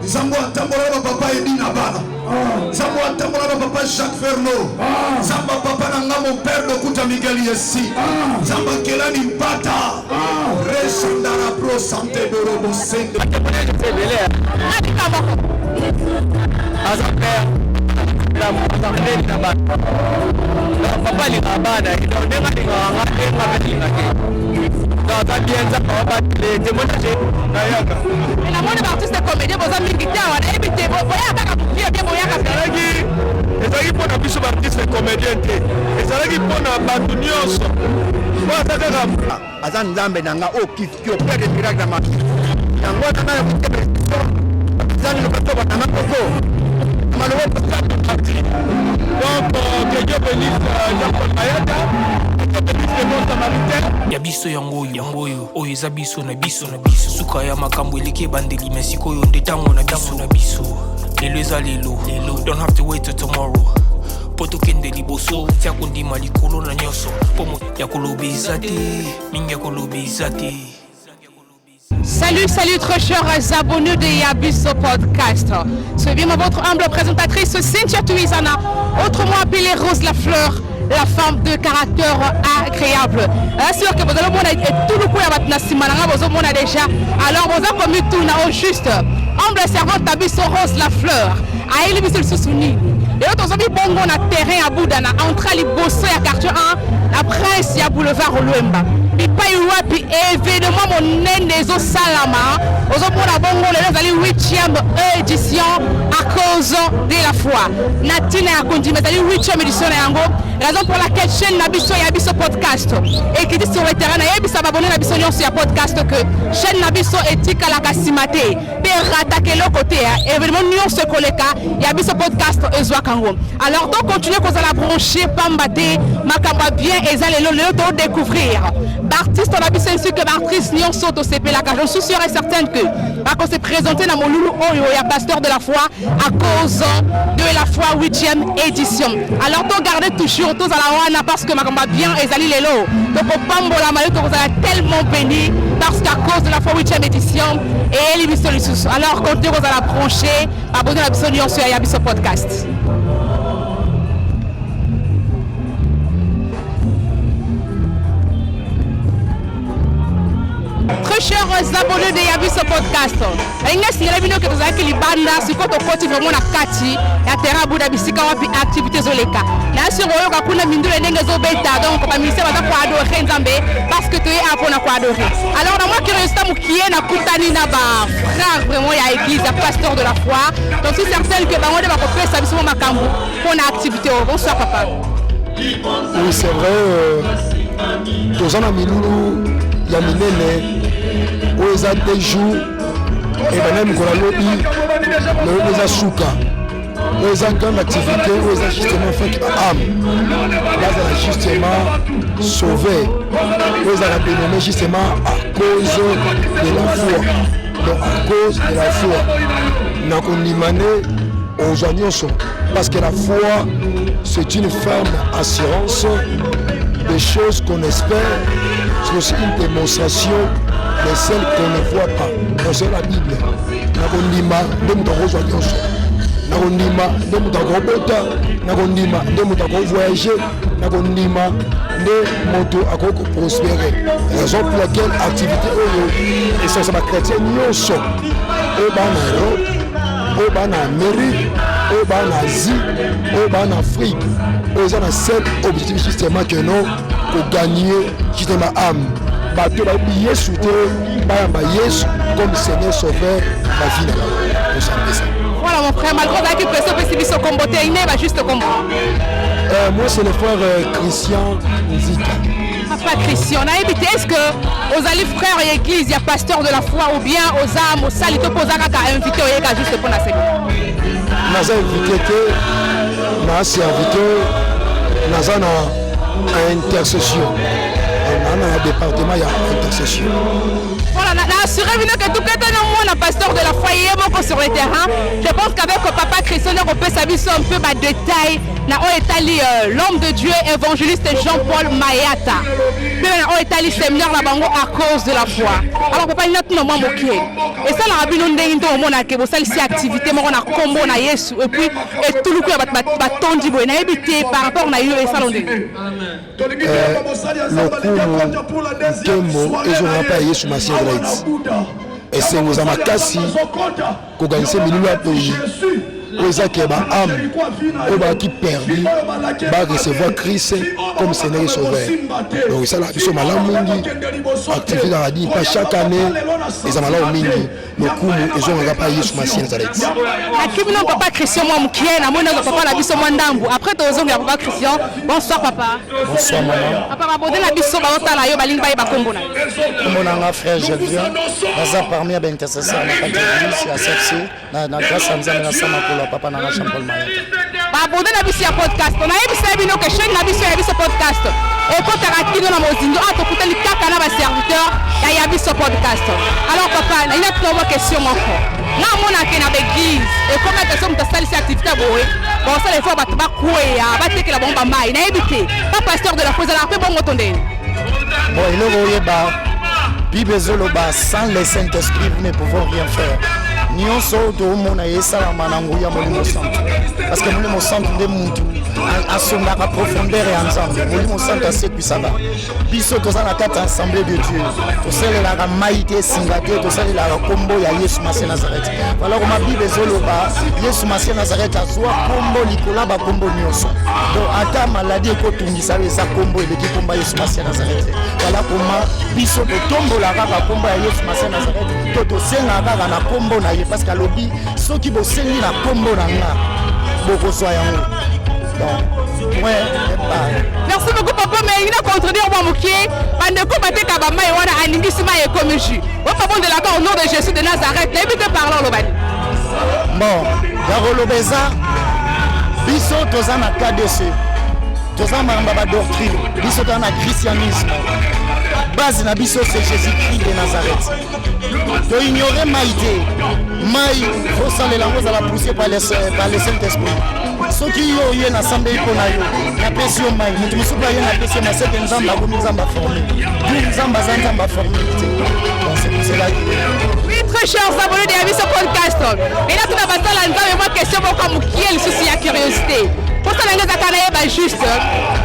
Zambo atambola na papa Edina Bana. Zambo atambola na papa Jacques Ferno. Zamba papa na mon père de Kuta Miguel Yessi. Zamba Kelani Mbata. Resandara pro santé de Robo Sende. Papa li abana ino nenga ninga ngate ngate ngate. Dans ambiance papa les témoignages na yaka. Na mona artiste comédien boza mingi tawa na ebite boya kaka bien bien boya kaka. Ezalaki mpona biso baartiste comédien te. Ezalaki mpona bato nyonso. Boza kaka aza nzambe nanga o kifiki o père de miracle na maki. Yango nanga ya kutebe so. Zani le bato ba nanga koko. Malheureux pour ça parti. Donc que Dieu bénisse Jean-Paul Mayata. Yabiso yangoyo oyo eza biso na biso suka ya makambo eleki bandeli mesiko oyo nde tango na biso lelo eza lelo don't have to wait till tomorrow poto kende liboso tia kondima likolo na nyonso pomo ya koloba eza te mingi ya koloba eza te. Salut, très chers abonnés de Yabiso Podcast. C'est bien votre humble présentatrice Cynthia Touizana, autrement appelée Rose la Fleur, la femme de caractère agréable. C'est sûr que vous allez voir tout le coup à votre nasimana, vous allez déjà. Alors vous avez commis tout au juste. Humble servante Yabiso Rose la Fleur. Aïe, les bisous souni. Et l'autre, vous avez bon na terrain à Boudana, entre les bossés à quartier 1, la presse à boulevard Oluemba. Et pas eu événement mon nez au Salama. Aux autres, la bongo, les 8e édition à cause de la foi. Natine a continué, mais 8e édition de Yango. Raison pour laquelle chaîne Nabiso Yabiso Podcast. Et qui dit sur le terrain, Yabiso abonné Nabiso sur podcast que chaîne Nabiso éthique à la Kassimate. Pour attaquer le côté, événement Nyon se colléca, Yabiso Podcast et Zouakango. Alors, donc, continuez qu'on a la brancher, Pambate, Makamba bien, et ça, le découvrir. Artiste on a vu ainsi que l'artiste Nyon Soto CP la je suis sûr et certaine que on s'est présenté dans mon loulou Oyo et pasteur de la foi à cause de la foi 8e édition. Alors donc gardez toujours tous à la wana parce que ma bien et Zali Lelo. Donc au Pambo la maillot vous allez tellement béni parce qu'à cause de la foi 8e édition et l'émission. Alors continuez vous allez brancher, abonnez à l'émission Nyon sur Yabiso Podcast. Très chers abonnés de Yabiso Podcast. Si vous avez vu que vous avez les bandes, si vous avez vraiment la kati, ya terrain Bouddha bisika wapi activités zoleka. Na sur oyo kakuna mindule ndenge zo beta donc ba ministère ba ko adorer nzambe parce que tu es apona ko adorer. Alors na moi qui resta mukie na kutani na ba frère vraiment ya église, ya pasteur de la foi. Donc c'est certain que bango de ba ko pesa biso makambo pour na activité. Bonsoir papa. Oui, c'est vrai tous en amilulu ya minene oza des jours et même qu'on a lobby le oza souka oza grande activité oza justement fait âme là ça justement sauvé oza la bénémoine justement à cause de la foi donc à cause de la foi n'a qu'on dimane aux oignons parce que la foi c'est une ferme assurance des choses qu'on espère. C'est aussi une démonstration de celles qu'on ne voit pas. Donc c'est la Bible. Nakondima de mutako nyonso. Nakondima de mutako bota, nakondima de mutako voyager, nakondima de moto akoko prospérer. Raison pour laquelle activité et ça c'est ma chrétien nyonso. Et ban Europe, et ban Amérique, et ban Asie, et ban Afrique. Ils ont un seul objectif justement que nous pour gagner justement l'âme. Bateau va oublier sous terre, comme Seigneur sauveur la vie de la. Voilà mon frère, malgré que le président sont combattus, il n'est pas juste combat. Moi c'est le frère Christian Nzika. Papa Christian, on a évité, est-ce que aux alliés frères et églises, il y a pasteur de la foi ou bien aux âmes, aux salles, aux âmes à inviter au Yéga juste pour la sécurité. Nous avons invité, nous avons serviteur, nous avons intercession. Dans le département, il y a intercession. Voilà, rassurer que tout le pasteur de la foyer sur le terrain. Je pense qu'avec Papa Christian, on peut savoir un peu de détails. L'homme de Dieu, évangéliste Jean-Paul Mayata. On est allé séminaire à cause de la foi. Alors, papa, il y a tout le monde moqué. Et ça, la rabine, on a dit que ça, c'est activité, on a combo, na Yesu. Et puis, tout le monde a tondi, on a évité par rapport à Yesu et ça, on dit. Le coup, ils ont pas Yesu Massia Grace. Et c'est aux amakasi qu'on gagne ces millions de pays. Aux âmes qui perdent, recevoir Christ comme Seigneur et Sauveur. Donc ça, ils sont malades, activité dans la vie, pas chaque année, ils sont malades au mingi. Le coup, ils ont pas Yesu Massia Nazareth. Papa Christian, moi, qui est papa la biso mandambu. Après, tu as papa Christian. Bonsoir, papa. Bonsoir, maman. Papa, ma la biso, la yo, baling baye bakombo na. Mon frère, je viens. Dans parmi les intercesseurs, à CFC, na grâce à nous, papa na Jean-Paul Mayata. Babode na biso ya podcast. On a ebisa bino que chaîne na biso ya biso podcast. Et quand tu as kino na mozindo, to kutali kaka na ba serviteur ya biso podcast. Alors papa, na ina une question encore. Na mona ke na l'église et comment que somme ta salle cette activité boé. Bon ça les fois ba ba kouya, ba teke la bomba mai na ebité. Pas pasteur de la foi la paix bon otonde. Bon, il est ba Bible zoloba sans le Saint-Esprit vous ne pouvez rien faire. Nyonso to mona yesala manangu ya molimo santo parce que molimo santo nde muntu asonga ka profondeur ya nzambe molimo santo asekwisa ba biso toza na kati assemblée de Dieu tosalelaka maite singate tosalelaka kombo ya Yesu Massia Nazareth voilà comme Bible zoloba Yesu Massia Nazareth azwa kombo likola ba kombo nyonso donc ata maladie ekotungisa eza kombo eleki kombo ya Yesu Massia Nazareth voilà comment biso totombola kaka kombo ya Yesu Massia Nazareth to tosenga kaka na kombo na parce qu'à l'objet, ceux qui bossent la combo beaucoup soient en donc ouais merci beaucoup papa mais il a contredire moi mokié pendant que baté kabama et wana aningisima et comme jus on papa de là-bas au nom de Jésus de Nazareth n'évitez parler lobani bon garolo beza biso tozana KDC tozana mbaba doctrine biso tozana christianisme base na biso c'est Jésus-Christ de Nazareth. To ignorer maïté, maï, faut s'en langues à la pousser par le Saint-Esprit. Ceux qui ont eu une assemblée pour la pression maï, nous ne sommes pas une pression, mais c'est un zamba comme nous zamba formé. Nous zamba formé. Donc c'est pour cela que... Oui, très chers abonnés de Yabiso Podcast. Et là, tout d'abord, moi question pour qui est le souci à curiosité. Pour ça, on juste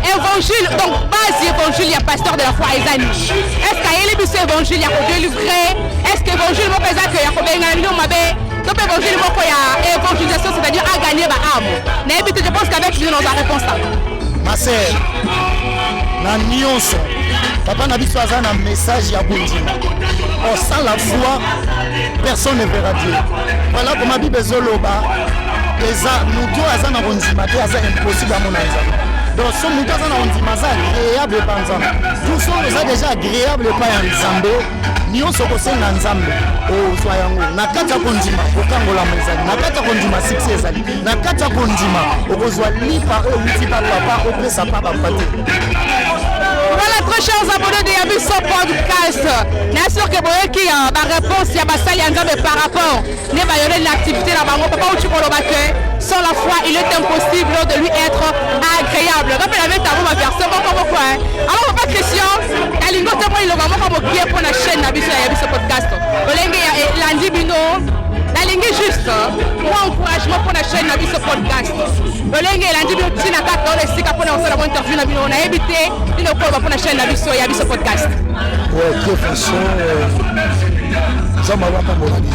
évangile, donc base évangile, il y a pasteur de la foi Isani. Est-ce qu'il y a des évangile, il y a des livrets? Est-ce que l'évangile, il y a des donc évangile, il y a évangélisation, c'est-à-dire à gagner ma âme. Mais je pense qu'avec lui, nous avons réponse là. Ma sœur, na nyonso, papa n'a pas un message à Bundima. Oh, sans la foi, personne ne verra Dieu. Voilà comment la Bible zoloba. Nous tous à Zana Rondima, c'est impossible à mon avis. Donc, ce nous tous à Rondima, c'est agréable par exemple. Tout ça déjà agréable par exemple. Nous sommes aussi ensemble. Oh, soyons nakata kondima, okangola mezali. Nakata kondima succès ezali. Nakata kondima, okozwa lipa o uti pa papa, opesa papa pate. Voilà, très chers abonnés de Yabiso Podcast. Bien sûr que vous qui a ma réponse, il y a ma salle par rapport à l'activité là-bas. Papa, où tu peux le battre. Sans la foi, il est impossible de lui être agréable. Rappelez avec ta voix, version pourquoi. Alors, papa Christian, la ligne de moi, il va comme qui est pour la chaîne Yabiso Podcast. Lundi Bino. La ligne juste, moi encouragement pour la chaîne Yabiso Podcast. Le lingue lundi Bino, tu n'as pas dans les stickers pour la interview, on a évité, il ne peut pas pour la chaîne Yabiso Podcast. Ouais, de toute façon, ça m'a pas bon ami.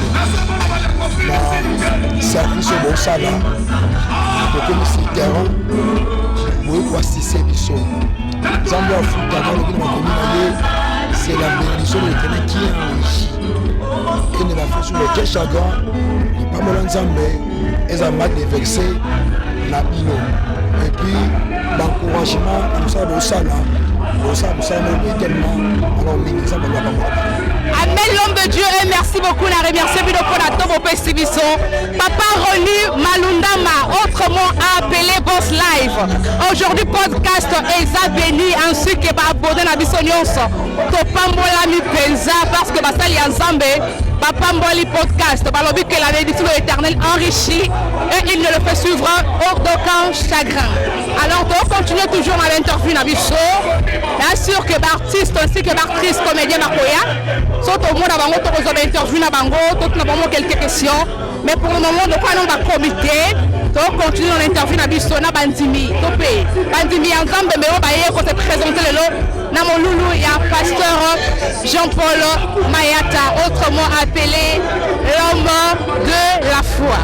Service au bon salaire. Donc, comme c'est terrain, vous pouvez assister à Bissot. Zambia Afrique, c'est la bénédiction de l'Éternel qui est enrichi. Et ne la fait sur le quai chagrin, il n'y a pas mal d'Zambé, et ça m'a déversé la bino. Et puis, l'encouragement, tout ça, au salaire, au salaire, tellement, alors, les gens ne vont pas Amen, l'homme de Dieu, et merci beaucoup. On a remercié Papa Roni Malundama, autrement appelé Boss Live. Aujourd'hui, podcast Eza Béni, ainsi que abordé na biso nyonso. Topambola mi penza parce que basali ensemble. Papa Mboli podcast, balobi que la bénédiction de l'Éternel enrichit et il ne le fait suivre hors d'aucun chagrin. Alors, on continue toujours à l'interview na biso. Bien sûr que l'artiste ainsi que l'actrice comédien Makoya sont au monde à bango, tous les interviews na bango, tous nous avons quelques questions. Mais pour le moment, nous avons un comité. On continue l'interview na biso na bandimi. Topé, bandimi ensemble, mais on va y se présenter le lot. Na mon loulou, il y a pasteur Jean-Paul Mayata, autrement appelé l'homme de la foi.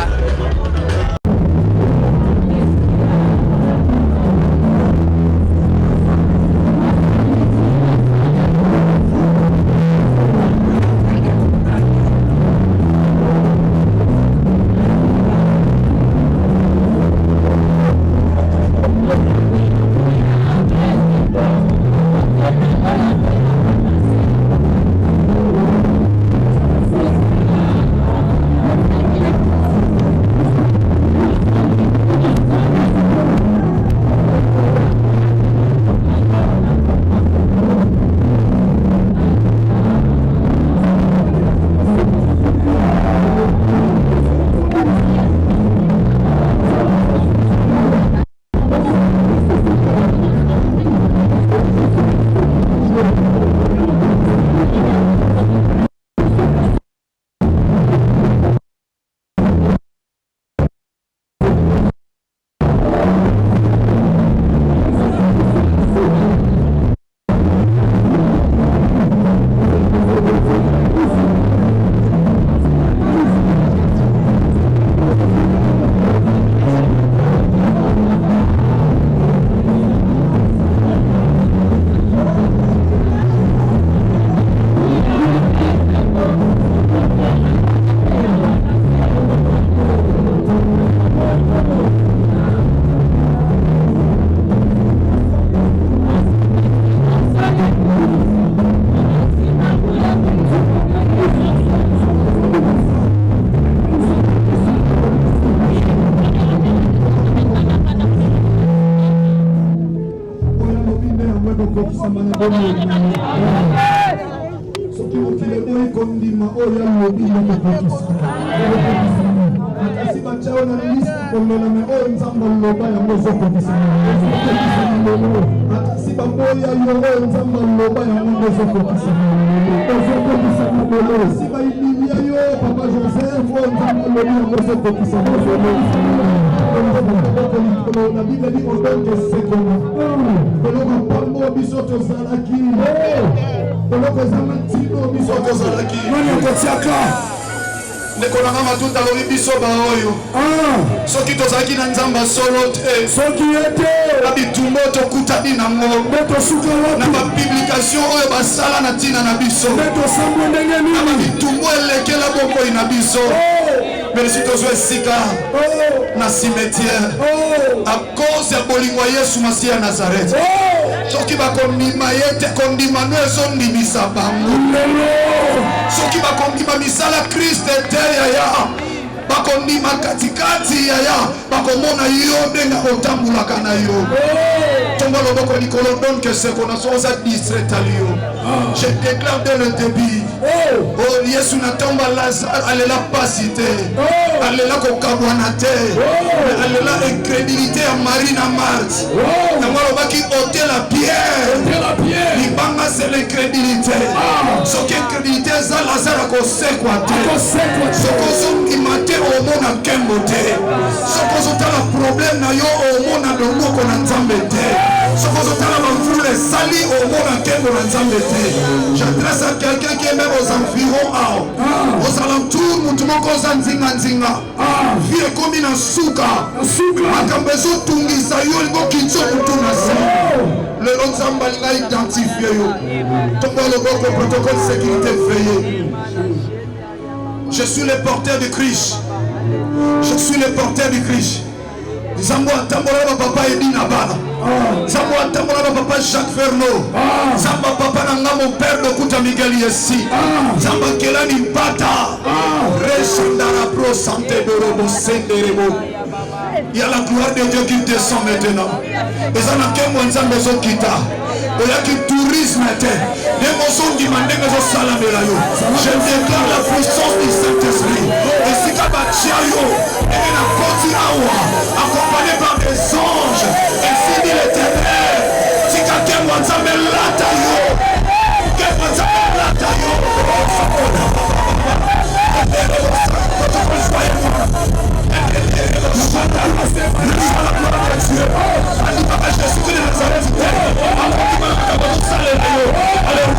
Nekolanga matuta lobi biso ba oyo. Soki tozaki na nzamba solo te. Soki ete na bitumbo tokuta dinango. Beto suka wapi. Na ba publication oyo basala na tina na biso. Beto sambo ndenge nini. Na ba bitumbo elekela bombo ina biso. Merci tozwe sika na cimetière. À cause ya bolingo Yesu Masiya ya Nazareth. Soki bakondima yete kondima no ezondimisa bango. Soki bakondima misala Christ ete yaya bakondima katikati yaya bakomona yo ndenga otambulaka na yo. Tomba loboko likolo donne que ce qu'on a soza distrait à Lyon. Je déclare dès le début. Oh Yesu na tomba Lazare alela pasité. Alela kokabwana te. Alela incrédulité à Marie na Marthe. Tomba lobaki ôter la pierre. Libanga c'est l'incrédulité. Ce qui est incrédulité ça Lazare akosekwa te. Sokozo imate au mona kembote. Sokozo tala problème na yo au mona loboko na nzambe te. J'adresse à quelqu'un qui est même aux environs, aux alentours, nous devons qu'on nzinga. Vie comme une souka. Makambezo tungisa yo libo kitso kutuna sa. Le nom Zambalinga identifié yo. Tomba le bon protocole de sécurité veillé. Je suis le porteur de Christ. Je suis le porteur du Christ. Nzambo atambola na papa Edina Bana. Nzambo atambola na papa Jacques Ferno. Nzamba papa na nga mon père de Kuta Miguel Yessi. Nzamba kelani mpata. Resandara pro santé de robo senderebo. Il y a la gloire de Dieu qui descend maintenant. Et ça n'a qu'un moyen de se quitter. Il y a qui tourisme était. Des mots sont demandés mais au salam et la yo. Je déclare la puissance du Saint-Esprit. Et si Kabachiayo et la côte Awa accompagné par des anges. Et si dit l'Éternel, si quelqu'un m'a dit mais là tayo, quelqu'un m'a dit mais là tayo.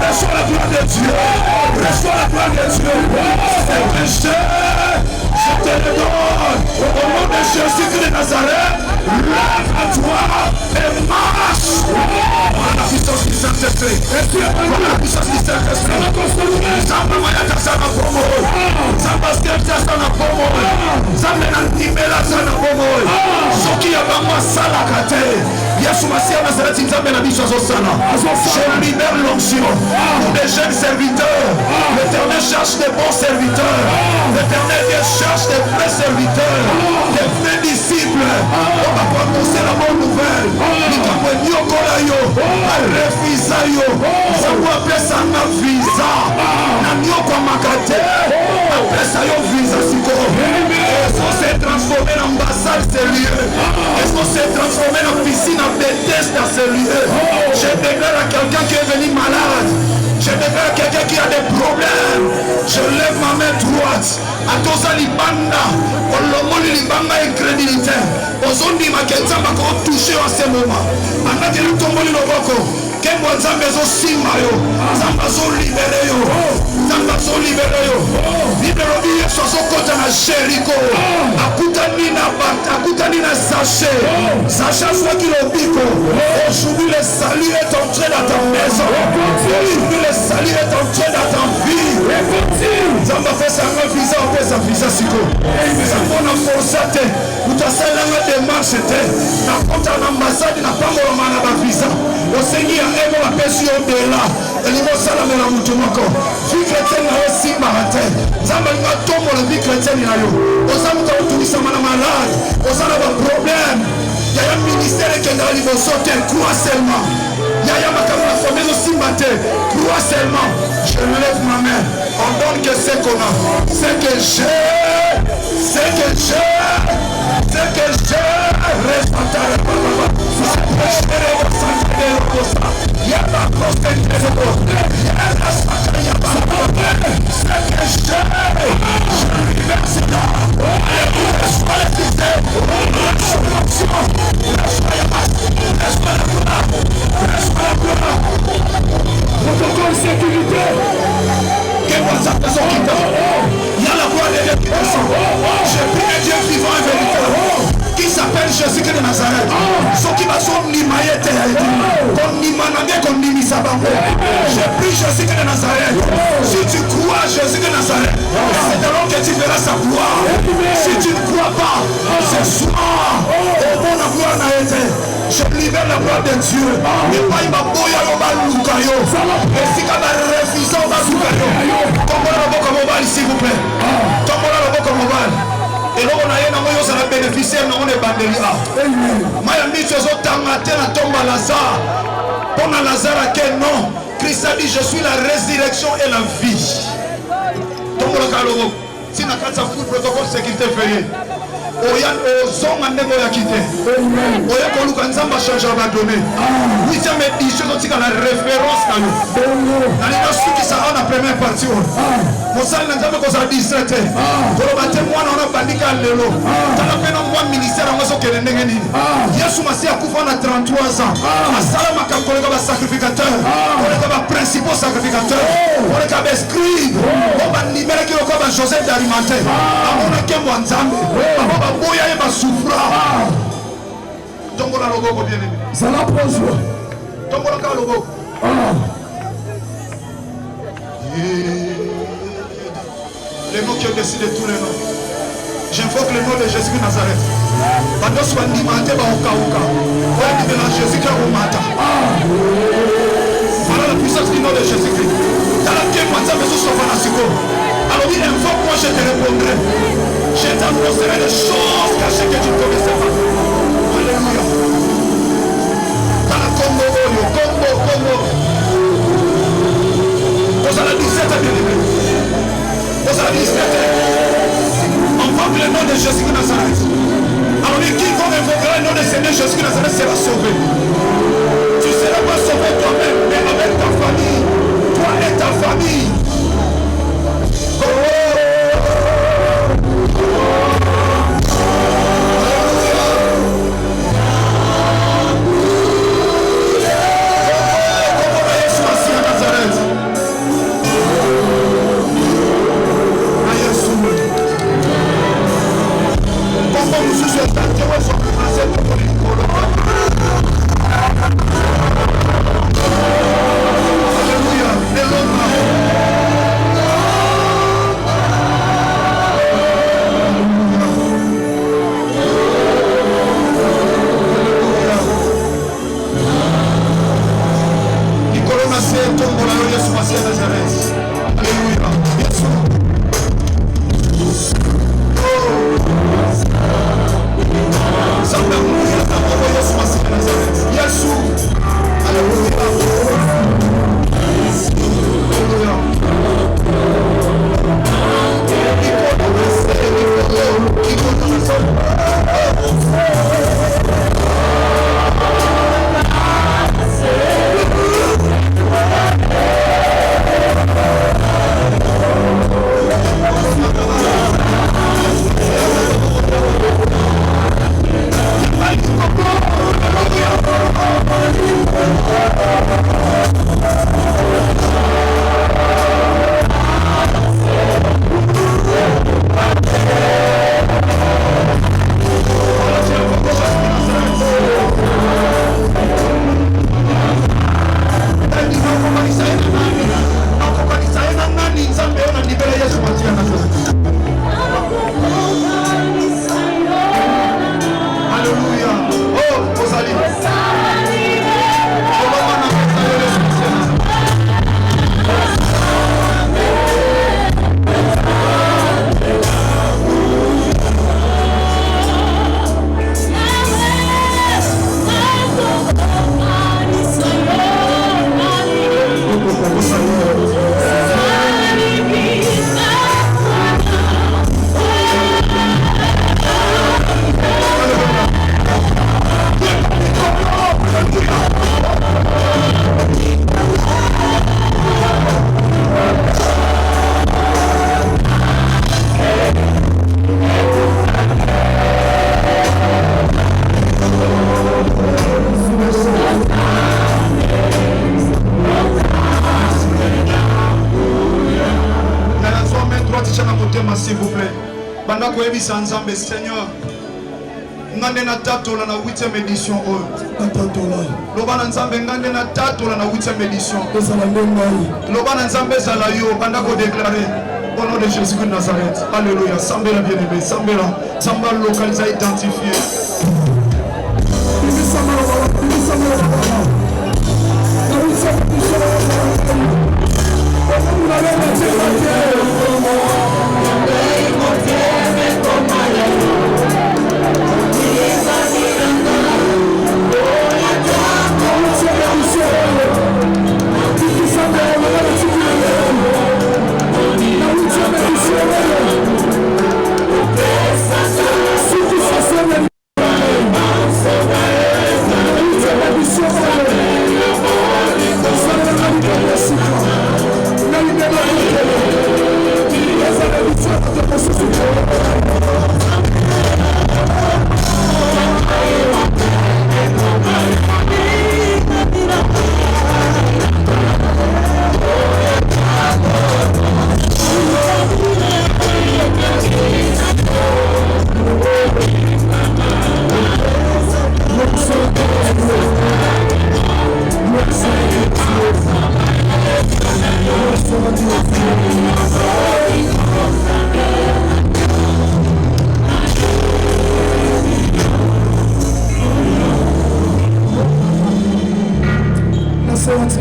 Reçois la gloire de Dieu. Reçois la gloire de Dieu. C'est péché. Je te le donne. Au nom de Jésus-Christ de Nazareth, lève à toi et marche. Par la puissance du Saint-Esprit. Par la puissance du Saint-Esprit. Zamba Mayaka Sana Pomo. Zamba Skelta Sana Pomo. Zamba Nantimela Sana Pomo. Soki Yabama Salakate. Yesu Masia Nazareth Nzambe na biso azosala. Je libère l'onction pour des jeunes serviteurs. L'Éternel cherche des bons serviteurs. L'Éternel cherche des vrais serviteurs, des vrais disciples. On va prononcer la bonne nouvelle. Nikamwe nyokola yo, arefisa yo. Sabu apesa na visa. Na nyoko makate. Apesa yo visa siko. Est-ce qu'on s'est transformé en ambassade sérieux? Est-ce qu'on s'est transformé en piscine en déteste dans ce lieu? Je déclare à quelqu'un qui est venu malade. Je déclare à quelqu'un qui a des problèmes. Je lève ma main droite. À Tosa Libanda. Olomoli Libanda incrédulité. Ozondi Makenzamba qu'on touché en ce moment. Anaki Lutomboli Loboko. Kembo Nzambezo Simayo. Zambazo libéré yo. Zambazo libéré yo. Libéré yo. Soso kota na Jericho. Akutani na bata. Akutani na sachet. Sachet soit qu'il obiko. Aujourd'hui le salut est entré dans ta maison. Aujourd'hui le salut est entré dans ta vie. Zamba fait ça un visa. On fait sa visa siko. Zamba na forçate. Utasala nga démarche te. Na konta na ambassade na pango la mana ba visa. Au Seigneur. Emo la pesi au delà. Elimo salame la mutu moko. Vie chrétienne na aussi marate. Zamba nga tomo la vie chrétienne na yo. Osamu ka utunisa mana malade. Osala ba problème. Yaya ministère qui est dans le sauter, crois seulement. Yaya makamuna formé aussi maté. Crois seulement. Je lève ma main. On donne que c'est qu'on a. C'est que j'ai. C'est que j'ai. C'est que j'ai. Reste à ta réponse. C'est que j'ai. Yaba concentré sur toi. Yaba sacré, yaba. C'est que j'ai. Je libère cela. Laisse-moi les fixer. Laisse-moi l'action. Laisse-moi yaba. Laisse-moi la gloire. Laisse-moi la gloire. Protocole sécurité. Quel WhatsApp de son quitte. Il y a la voix de Dieu qui descend. J'ai pris un Dieu vivant et véritable. Qui s'appelle Jésus-Christ de Nazareth. Ceux qui va son nimaye te haïti. Kon nimanange kon nimisa bango. J'ai pris Jésus-Christ de Nazareth. Si tu crois Jésus de Nazareth, c'est alors que tu verras sa gloire. Si tu ne crois pas, ce soir, au bon la gloire n'a été. Je libère la gloire de Dieu. Et pas il va boya au bal lukayo. Et si quand il refuse au bal lukayo. Tombola le bon comme au bal s'il vous plaît. Tombola le bon comme au bal. Et là on a un moyen ça va bénéficier dans les bandeli a. Maya miso zo tangate na tomba Lazare. Pour Lazare à quel nom? Christ a dit je suis la résurrection et la vie. Tombola kalogo. Si na katsa full protocole sécurité veillé. Oya ozonga ndeko ya kité. Oya koluka nzamba changer va donner. Oui ça me dit je dois la référence na yo. Na lino suki ça on a première partie. Mosali na nzamba ko sa 17. Koloba te mwana ona bandika lelo. Tala pena mwa ministère ngoso kele ndenge nini. Yesu Masia kufa na 33 ans. Asala makamkoleka ba sacrificateur. Koleka ba principaux sacrificateur. Koleka ba scribe. Ba nimere ki ko ba Joseph d'Arimathée. Amona ke mwa nzambe. Boya et ma souffrance. Tombola logo bien aimé. Ça la prose. Tombola logo. Les noms qui ont décidé tous les noms. J'invoque le nom de Jésus de Nazareth. Bando swandi mate ba okauka. Ouais, tu mélanges Jésus qui a au matin. Voilà la puissance du nom de Jésus-Christ. Dans la quête, maintenant, mais ce soit pas la seconde. Alors il invoque-moi, je te répondrai. Je t'annoncerai des choses cachées que tu ne connaissais pas. Alléluia. Dans la Congo, Congo. Vous allez 17 bien aimé. Vous allez 17 on voit le nom de Jésus de Nazareth. Alors quiconque invoquera le nom de Seigneur Jésus de Nazareth sera sauvé. Tu ne seras pas sauvé toi-même, mais avec ta famille. Toi et ta famille. S'il vous plaît. Banda koyebisa nzambe Seigneur. Ngande na tatola na 8e édition oyo. Loba na nzambe ngande na tatola na 8e édition. Loba na nzambe zala yo banda ko déclarer au nom de Jésus de Nazareth. Alléluia. Sambela bien-aimé, sambela, samba localisé identifié.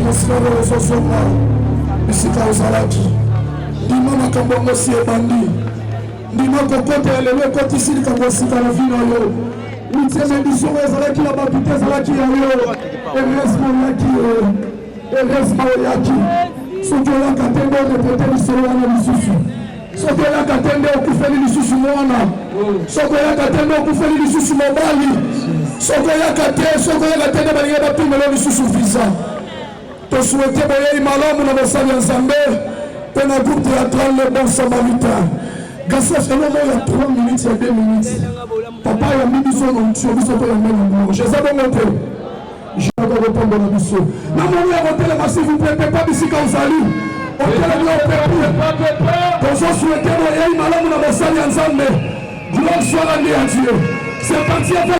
Mosika ozosonga bisika ozalaki ndima makambo yango si ebandi ndima kokota elelo ekotisi likambo esika na vi na yo 8e édition ezalaki na bato te ezalaki ya yo eresma oyaki soki oyaka te nde orepete lisolo wana lisusu soki oyaka te nde okufeli lisusu mwana soki oyaka te nde okufeli lisusu mobali soki oyaka te nde balingi bapimelo lisusu visa tosouhaite boyei malamu na basali ya nzambe mpe na groupe théâtral le bon samaritain gasas elongo ya 3 minutes ya 2 minutes papa yambi biso nontio biso mpe yambe na blanche eza bongo te jaka kopambola biso na moni ya kotelema s'il vous plaît pepa bisika ozali otelemi opepu tozosouhaite boyei malamu na basali ya nzambe gloire soit rendue à Dieu c'est parti avec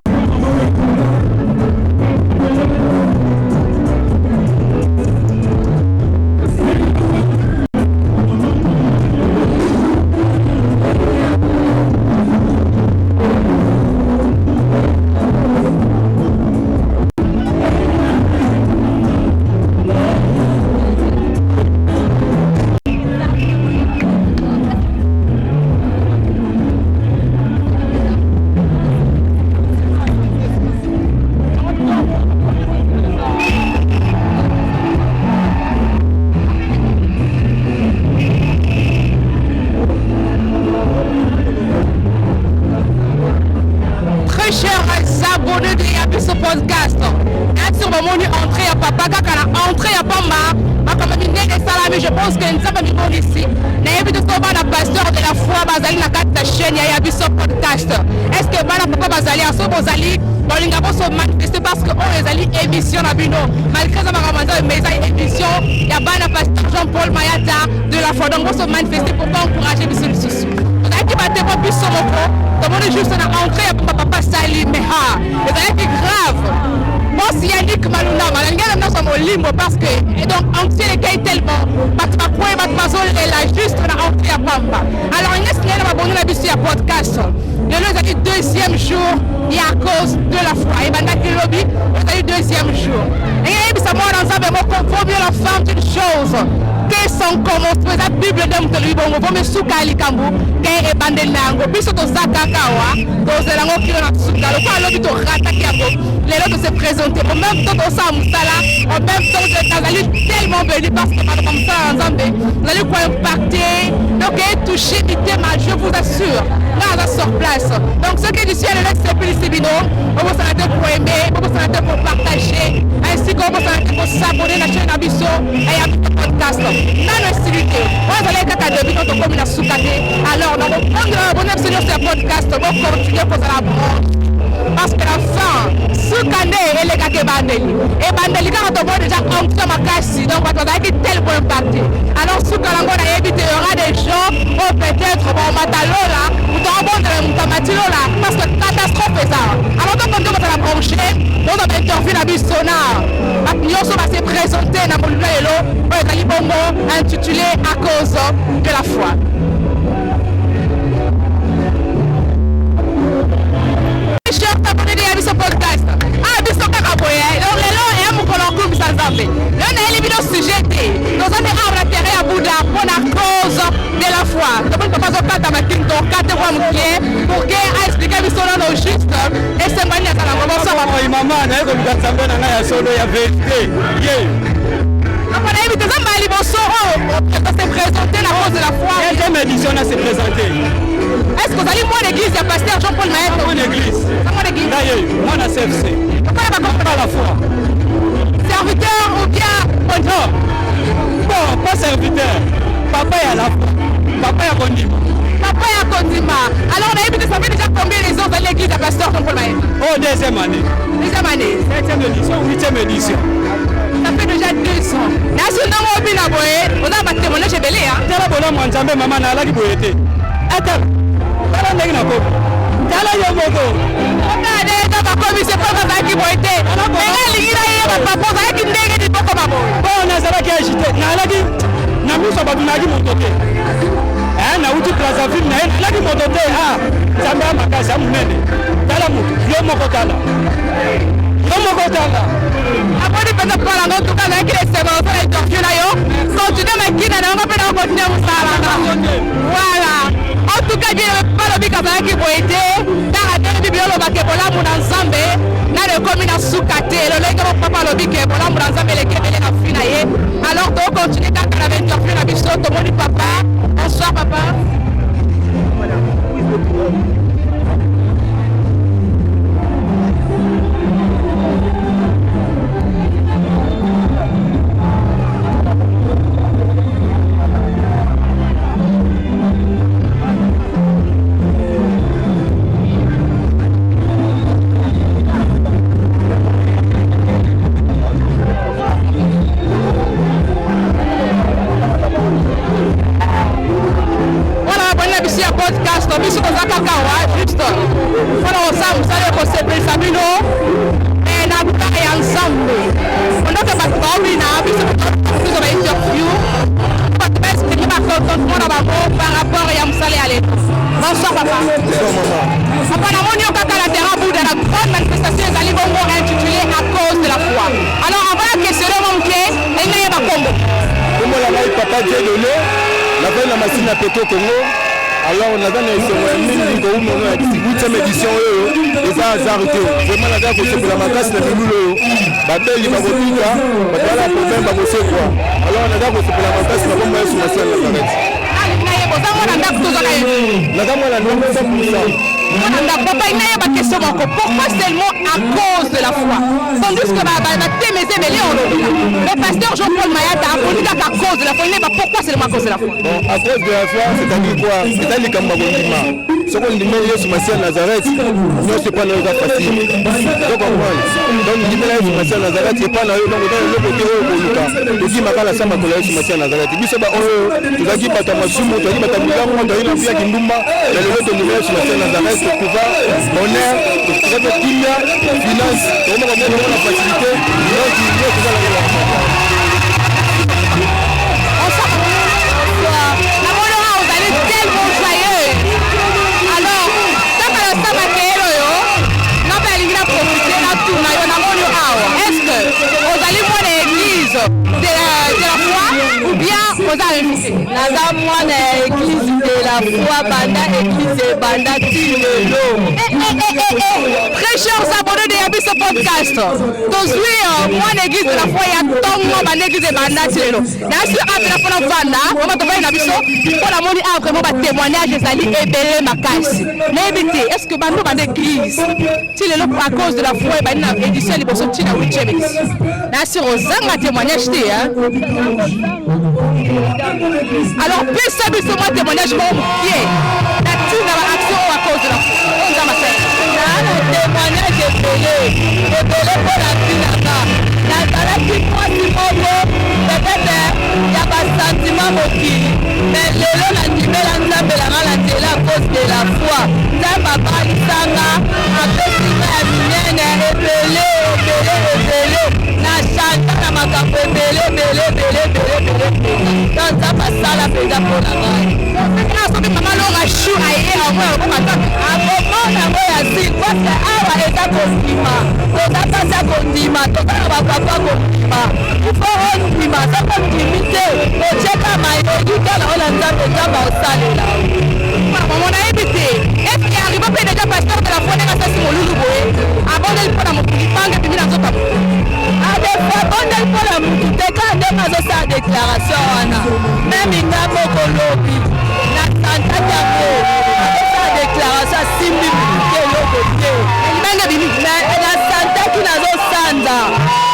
je pense que nous sommes ici. Nous avons vu pasteur de la foi basali na kati ya chaîne ya biso podcast. Est-ce que bana papa bazali aso bozali bolinga boso manifester parce que on ezali émission na bino malgré ça makamanda mais ça émission ya bana pasteur Jean-Paul Mayata de la foi donc boso manifester pour pas encourager biso lisusu. On a qui battre pas biso moko. Comme on est juste na entrée ya papa Sali mais ha. C'est grave. Moi si Yannick Maluna malanga na somo limbo parce que et donc anxié les gars tellement batma quoi batma zone est là juste na entrée à Pamba. Alors on est là ba bonna biso ya podcast. Le deuxième jour et à cause de la foi et bandaki lobby le deuxième jour. Et ça moi dans ça mais faut bien la femme d'une chose. Que son commence la Bible de Libongo pour me soukali kambu que e bandelango biso to zakakawa to zelango kilo na soukalo kwa lobi to rata kiako les autres se présenter en même temps au Samsala en même temps de Nazali tellement béni parce que par comme ça ensemble vous allez quoi impacter donc toucher l'idée je vous assure là sur place donc ce qui est du ciel là c'est plus Sibino on va s'arrêter pour aimer on va s'arrêter pour partager ainsi qu'on va s'arrêter pour s'abonner à la chaîne Abisso et à notre podcast dans la stylité on va aller kaka de bino to comme na soukate alors on va prendre bonne sur ce podcast on va continuer pour la branche parce que la fin soukane et les gars qui bandeli et bandeli quand on voit déjà en tout makasi donc on va être tellement impacté alors soukalango na éviter il y aura des gens ou peut-être bon matalola ou dans bon de mutamatilo là parce que catastrophe ça alors donc on va la brancher on va interview la bisona Aknyoso va se présenter dans mon vélo on est bongo intitulé à cause de la foi. Podcast. Ah, biso kaka boye. Donc lelo e mu kono groupe sa zambe. Là na eli bino sujet. Nous avons intérêt à Bouddha pour la cause de la foi. Donc on peut pas kata makinto kata kwa mkie pour que expliquer biso na juste et c'est mania kala ngoma so ba moi mama na eko bikatsambe na ya solo ya vérité. Yeah. Donc on a évité ça mali boso on s'est présenté la cause de la foi. Quelle édition a s'est présenté? Est-ce que vous allez moi l'église de pasteur Jean-Paul Maître? Mon église. Comment l'église? D'ailleurs, moi la CFC. Pourquoi on va pas la foi? Serviteur ou bien non? Bon, pas serviteur. Papa est à la foi. Papa est à Kondima. Papa est à Kondima. Alors on a évité ça fait déjà combien les ans dans l'église de pasteur Jean-Paul Maître? Oh, deuxième année. Deuxième année. 7e édition, 8e édition. Ça fait déjà 2 ans. National Mobile à Boé, on a battu mon âge belé. Tala bola mo nzambe mama na la ki boyete. Attends. Tala ndenge na ko. Tala yo moko. Ona de ta ba ko bi se pas ba ki boyete. Mais lingira ye ba papa ba ki ndenge di boko mabo. Bon na zara ki agité. Na la ki na muso ba dunagi motoke. Na uti Brazzaville na la ki motoke ah. Zamba makasa munene. Tala mutu yo moko tala. Comment kotanga? Après peut être pas en tout cas avec les secondes les interviews là yo. Continuez ma qui na nga pena continuer musala. Voilà. En tout cas bien pas le bika qui pour aider. Dans la dernière biblio lo bakebola mu na Nzambe na le commune Sukate. Le lenge papa lo bikebola mu na Nzambe le kebele na fina ye. Alors donc continuez quand la interview na biso to moni papa. Bonsoir papa. Voilà. Podcast, biso ko zakaka wa juste. Fala osam sale ko se pensamino e na buka ya ensemble. On a pas de na biso ko ba interview. Pas de best qui va contentement par rapport à Msale ale. Bonsoir papa. Bonsoir maman. Papa na monio kaka la terrain bout de la grande manifestation ezali bongo intitulée à cause de la foi. Alors on va questionner mon pied et il y a pas combo. Comme la maille papa Dieu donné, la veille la machine à péto Congo. Alors on a donné ce mingi ko umo na 8e édition yo eza azarité vraiment la dako c'est pour la makasi na milulo ba beli ba bobika ba tala problème ba bose quoi alors on a dako c'est pour la makasi na bomba sur la scène la arrête na kama la ndomba 100%. Papa, il n'y a pas de question encore. Pourquoi seulement à cause de la foi? Tandis que le pasteur Jean-Paul Mayata a appris qu'à cause de la foi. Il n'y a pas pourquoi seulement à cause de la foi. Bon, à cause de la foi, c'est-à-dire quoi? C'est-à-dire comme Bagondima. Ce qu'on dit, Jésus Messie à Nazareth, non, c'est pas le cas facile. Donc, on dit, Jésus Messie à Nazareth, c'est pas le côté où on dit, Makala Sama Jésus Messie à Nazareth. Il dit, tu vas dire, Batamassum, tu vas dire, Batamassum, tu vas dire, Batamassum, tu vas dire, Nazareth, pour pouvoir honneur, pour pouvoir kimia, finance, pour pouvoir avoir la facilité, donc il y a tout ça là. Vous allez tellement joyeux. Alors, quand on a ça est-ce que vous allez voir l'église de la foi ou bien vous avez naza mwana église de la foi banda église banda tilelo. Très chers abonnés de Yabiso Podcast, tozwi mwana église de la foi ya tongo banda église banda tilelo. Na sur après la foi vanda, on va tomber na biso pour la moni a vraiment ba témoignage ezali ebele makasi. Na ebité, est-ce que bando banda église tilelo à cause de la foi et banda édition liboso tina 8e édition. Na sur ozanga témoignage té hein. Alors, puis ça, c'est moi témoignage comme pied. La tue dans l'action à cause de la foi. Témoignage ébélé pour la finaka. La moi si peut-être il y a pas de sentiment mokili. Mais le long la numéro ensemble la télé à cause de la foi. Ça va pas l'isanga. Après c'est la mienne ébélé. Na chanta na makambo ébélé. Donc ça passe ça la péda pour la main. Ah, ça fait maman l'aura chou aïe à moi on va à moment na moi ya si parce que awa eza kondima. Toza pasa kondima, toza na papa kondima. Faut kondima, ça peut limiter. O cheka maïoki kana ona nzambe nzamba osalela. Maman a évité. Est-ce qu'il arrive à déjà pasteur de la foi dans sa simolulu boé? Avant de prendre mon pang et puis dans zota. A des fois on est pour la mututé quand on a sa déclaration ana. Même ingamo kolobi. Na santa yako. Sa déclaration simbi mututé lokote. Ibanga bimi. Na santa ki nazo sanda.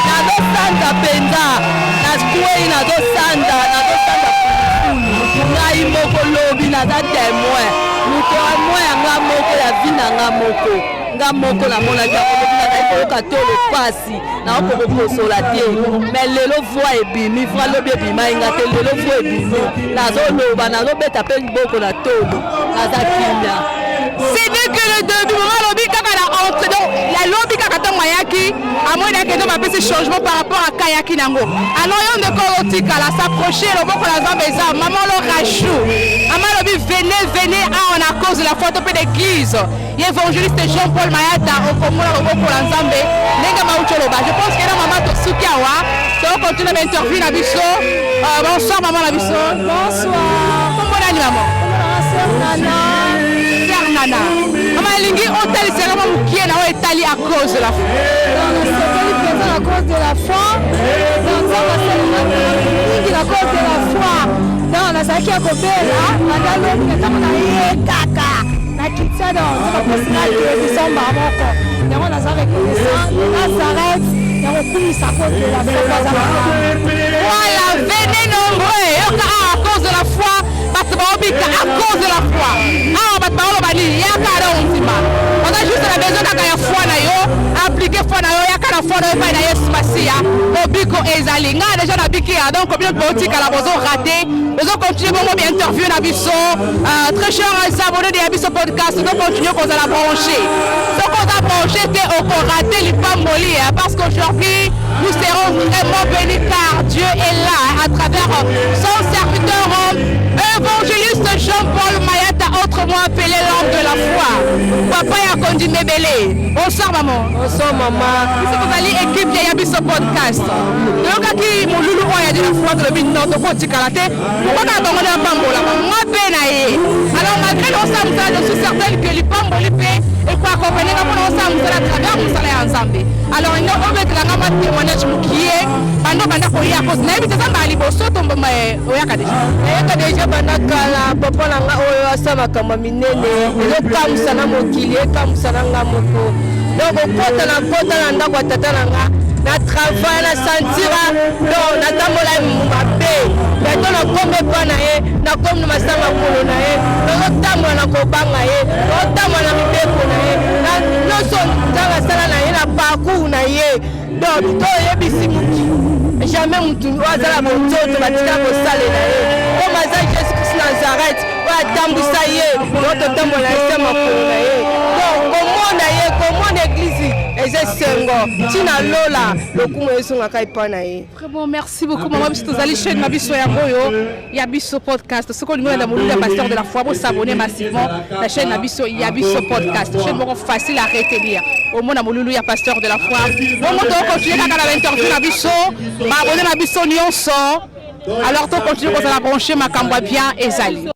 Nazo sanda penza. Na square nazo sanda. Ngai moko lobi naza témoin. Muto amwe anga moko ya vina anga moko. Nga moko na mona ja ko ka to le pasi na ko ko sola tie mais lelo voix ebimi fra lobi ebima inga te lelo voix ebimi nazo loba nazo beta pe boko na todo naza kinya. C'est dès que le début maman lobi kaka la entre donc la lobi kaka to mayaki amona ke maintenant on va faire ce changement par rapport à Kayaki Nango. Alors on de Korotika là s'approcher le bon pour la Zambéza, maman le rachou. Maman le dit venez on a cause de la photo de l'église. Évangéliste Jean-Paul Mayata au Congo pour la Zambé. Nenga Maucholoba. Je pense que là maman Tosukiawa. So on continue l'interview na biso. Bonsoir maman la biso. Bonsoir. Comment on a maman? Nana. Maman Lingi hôtel c'est vraiment qui est là Italie à cause de la foi. À cause de la foi, donc ça va ser à cause de la foi. Donc on a ça qui a coupé là, on a le temps on a eu caca, la kitsa donc ça va passer de son baroko. Donc on a ça avec ça s'arrête, et on coupe ça cause de la foi. Voilà, venez nombreux, à cause de la foi, parce que à cause de la foi. Ah, parce que on va dire, il y a carrément un petit on a juste la besoin de foi na yo, appliquer foi na yo, ya kana foi na yo pa na Yesu Masia, obiko ezali. Nga déjà na biki donc combien de politiques à la bozo raté, besoin continuer bon bien interview na biso, très cher abonnés de Yabiso podcast, donc continuer qu'on a la brancher. Donc on a branché au raté l'ipamboli parce qu'aujourd'hui nous serons vraiment bénis car Dieu est là à travers son serviteur évangéliste Jean-Paul Mayata, autrement appelé l'homme de la foi. Papa Yakondi Mebele. Bonsoir maman. Bonsoir maman. Si vous allez équipe de Yabiso podcast. Donc qui mon loulou a dit la foi de le non de quoi tikalate. Pourquoi quand on est en Pambola? Moi penaye. Alors malgré l'ensemble je suis certaine que les Pamboli et quoi accompagner comme ensemble à travers nous allons ensemble. Alors il y a avec la gamme témoignage qui est pendant banda ko ya cause na biteza mbali boso tombe oyaka déjà banda kala papa langa oyo asama kama minene ezokamusa na mokili ekamusa na nga moko donc okota na ndako ya tata na nga na travail na sentira donc natambola mabe beto nakombe mpa na ye nakomi na masanga nkolo na ye nazotambola na kobanga ye nazotambola na mibeko na ye nyonso nzanga asala na ye na parcours na ye donc to oyebisi moki jamais mutu oyo azala bozoto batika kosalela ye comme aza jésus christ nazareth oyo atambwisa ye ototambola na ese makolo na ye donc komona ye komona église eza esengo ntina lola lokumu ezongaka epa na ye. Vraiment merci beaucoup maman biso tozali chaîne na biso yango oyo Yabiso podcast soki olingi oyenda molulu ya pasteur de la foi bosabone massivement la chaîne na biso Yabiso podcast chaîne moko facile à retenir omona molulu ya pasteur de la foi bongo tokocontinue kaka na bainterview na biso baabone na biso nyonso alors tokontinue kozala branche makambo ya bien ezali.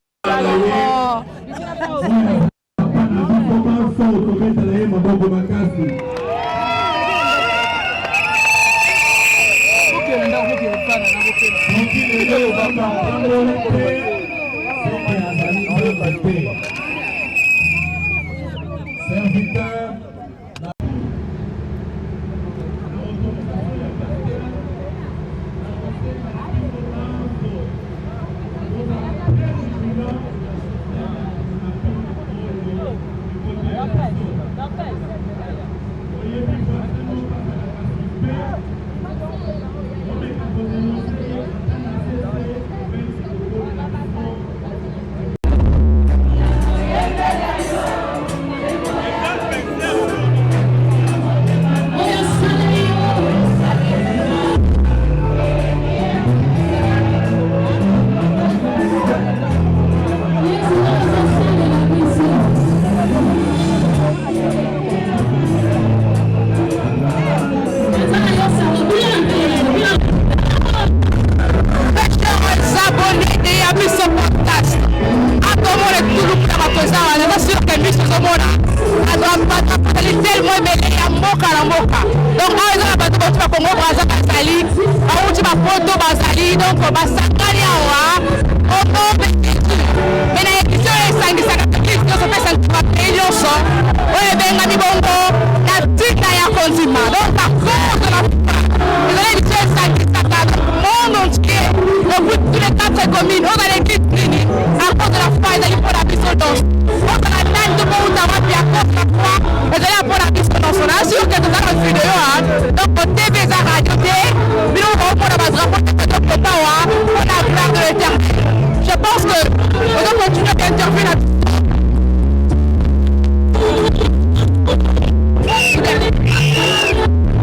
Je pense que on doit continuer d'interviewer là.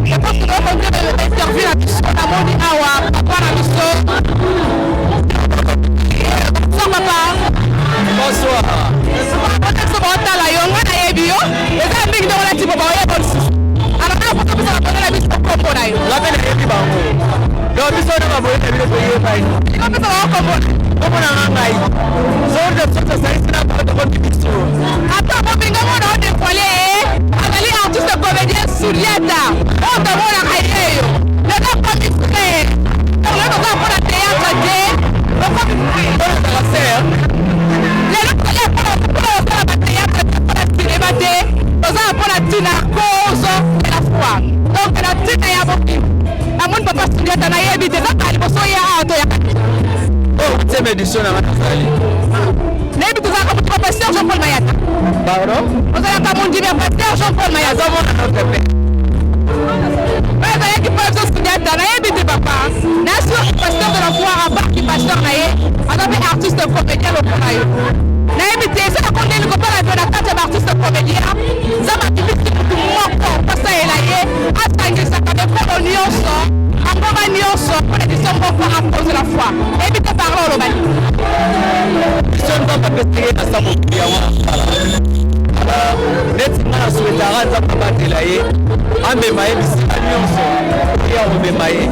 Je pense que on doit continuer bango. Donc biso na baboye na bino koyeba ino. Iko pesa komona ngai. Zone de soto saisi na bato biso. Attends, bon bingo mona on dévoilé. Agali artiste comédien Soulieta. On demande à Kayeyo. Le gars pas discret. Donc là on va pour la théâtre de. On va pour la serre. Les gens qui pour la théâtre pour la cinéma de. On va pour la tinarcose et la foi. Donc la tina ya boki. Amon papa Soulieta na yebi de ça liboso ya auto ya. Oh, c'est médition na matazali. Nebi tu vas comme professeur Jean-Paul Mayata. Pardon? On a pas mon divin pasteur Jean-Paul Mayata. Nous avons notre père. Mais il y a qui peut se souvenir d'un habité papa. N'est-ce pas pasteur de la foi à part qui pasteur naïe, on a fait artiste comédien au Corail. N'habité, c'est la condamnée le copain de la carte d'artiste comédien. Ça m'a dit que tout moi quand ça est là, à ce que ça avait fait au Nyonso, encore un Nyonso pour l'édition pour à cause de la foi. Évitez parler au Lomani. Si on ne va pas pester à sa boutique, neti ngana souhaitara nzambe abatela ye amema ye bisika nyonso ya komema ye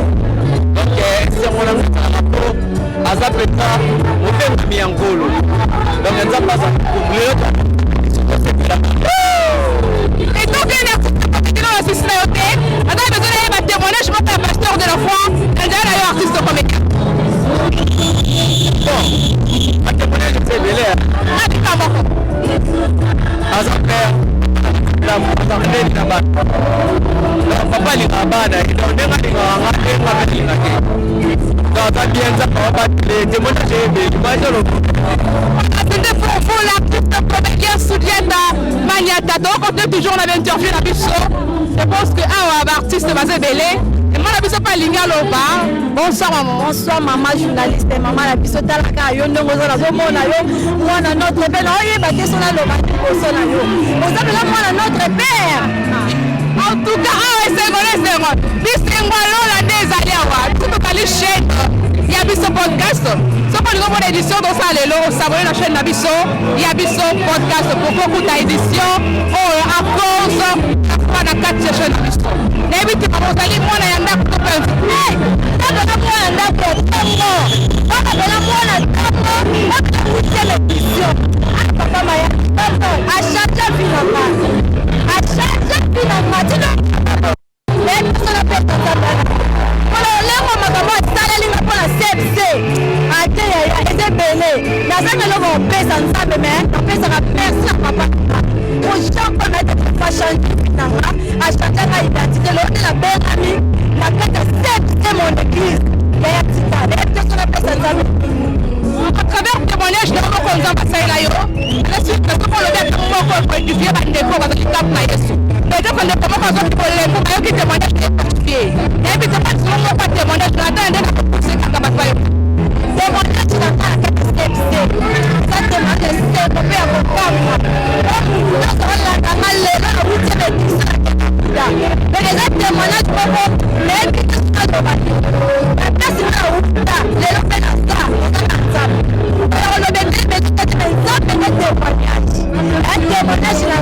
donc esengo na nzaka po aza mpenza mobengami ya ngolo donc nzambe aza lelo et donc un artiste comédien assisté au thé on a besoin d'aller témoigner je monte un pasteur de la foi un d'ailleurs artiste comédien bon à témoigner je sais belé aza père la mutane na ba papa linga bana ndo ndenga linga nga ndenga linga ke dans un bien ça va pas les témoignages et majolo c'était pour l'artiste comédien Soulieta Maniata donc on est toujours la interview la biso je pense que un artiste va se belé et moi la biso pas linga loba bonsoir maman journaliste maman la biso talaka yo ndongo zo mona yo mwana notre père oye ba te sona loba ko sona yo vous avez là mwana notre père en tout cas c'est bon bisengo lola des aliawa tout ka li chaîne ya biso podcast so ko ngo bona édition dans ça lelo s'abonner la chaîne na biso ya biso podcast pour beaucoup d'édition à cause na 4 chaîne na biso n'habite pas mozali mwana ya ndako to pense nda na mwana ndako tango baka na mwana tango baka huitième édition papa maya papa à chaque finalement à chaque finalement tu know mais ça la pète ça voilà lengo makambo sala linga pona CFC ate ya ezebele na zanga logo pesa nzambe mais na pesa ka merci na papa au champ qu'on a été fashion nanga à chaque identité le la belle amie la carte CFC mon église ya tika les personnes la pesa nzambe à travers témoignage de mon konza basala yo la suite de ce qu'on le met pour édifier bandeko ba ki tap na Yesu mais donc on ne peut pas faire pour les pour qui témoignage est particulier et puis c'est pas seulement pas témoignage là dans des c'est quand ba témoignage dans la carte CFC ça témoignage c'est pour faire comprendre ça va la mal là où tu veux dire ça mais les témoignages pour les ça doit pas la place là où là les gens fait ça alors le bébé mais tu as des témoignages un témoignage là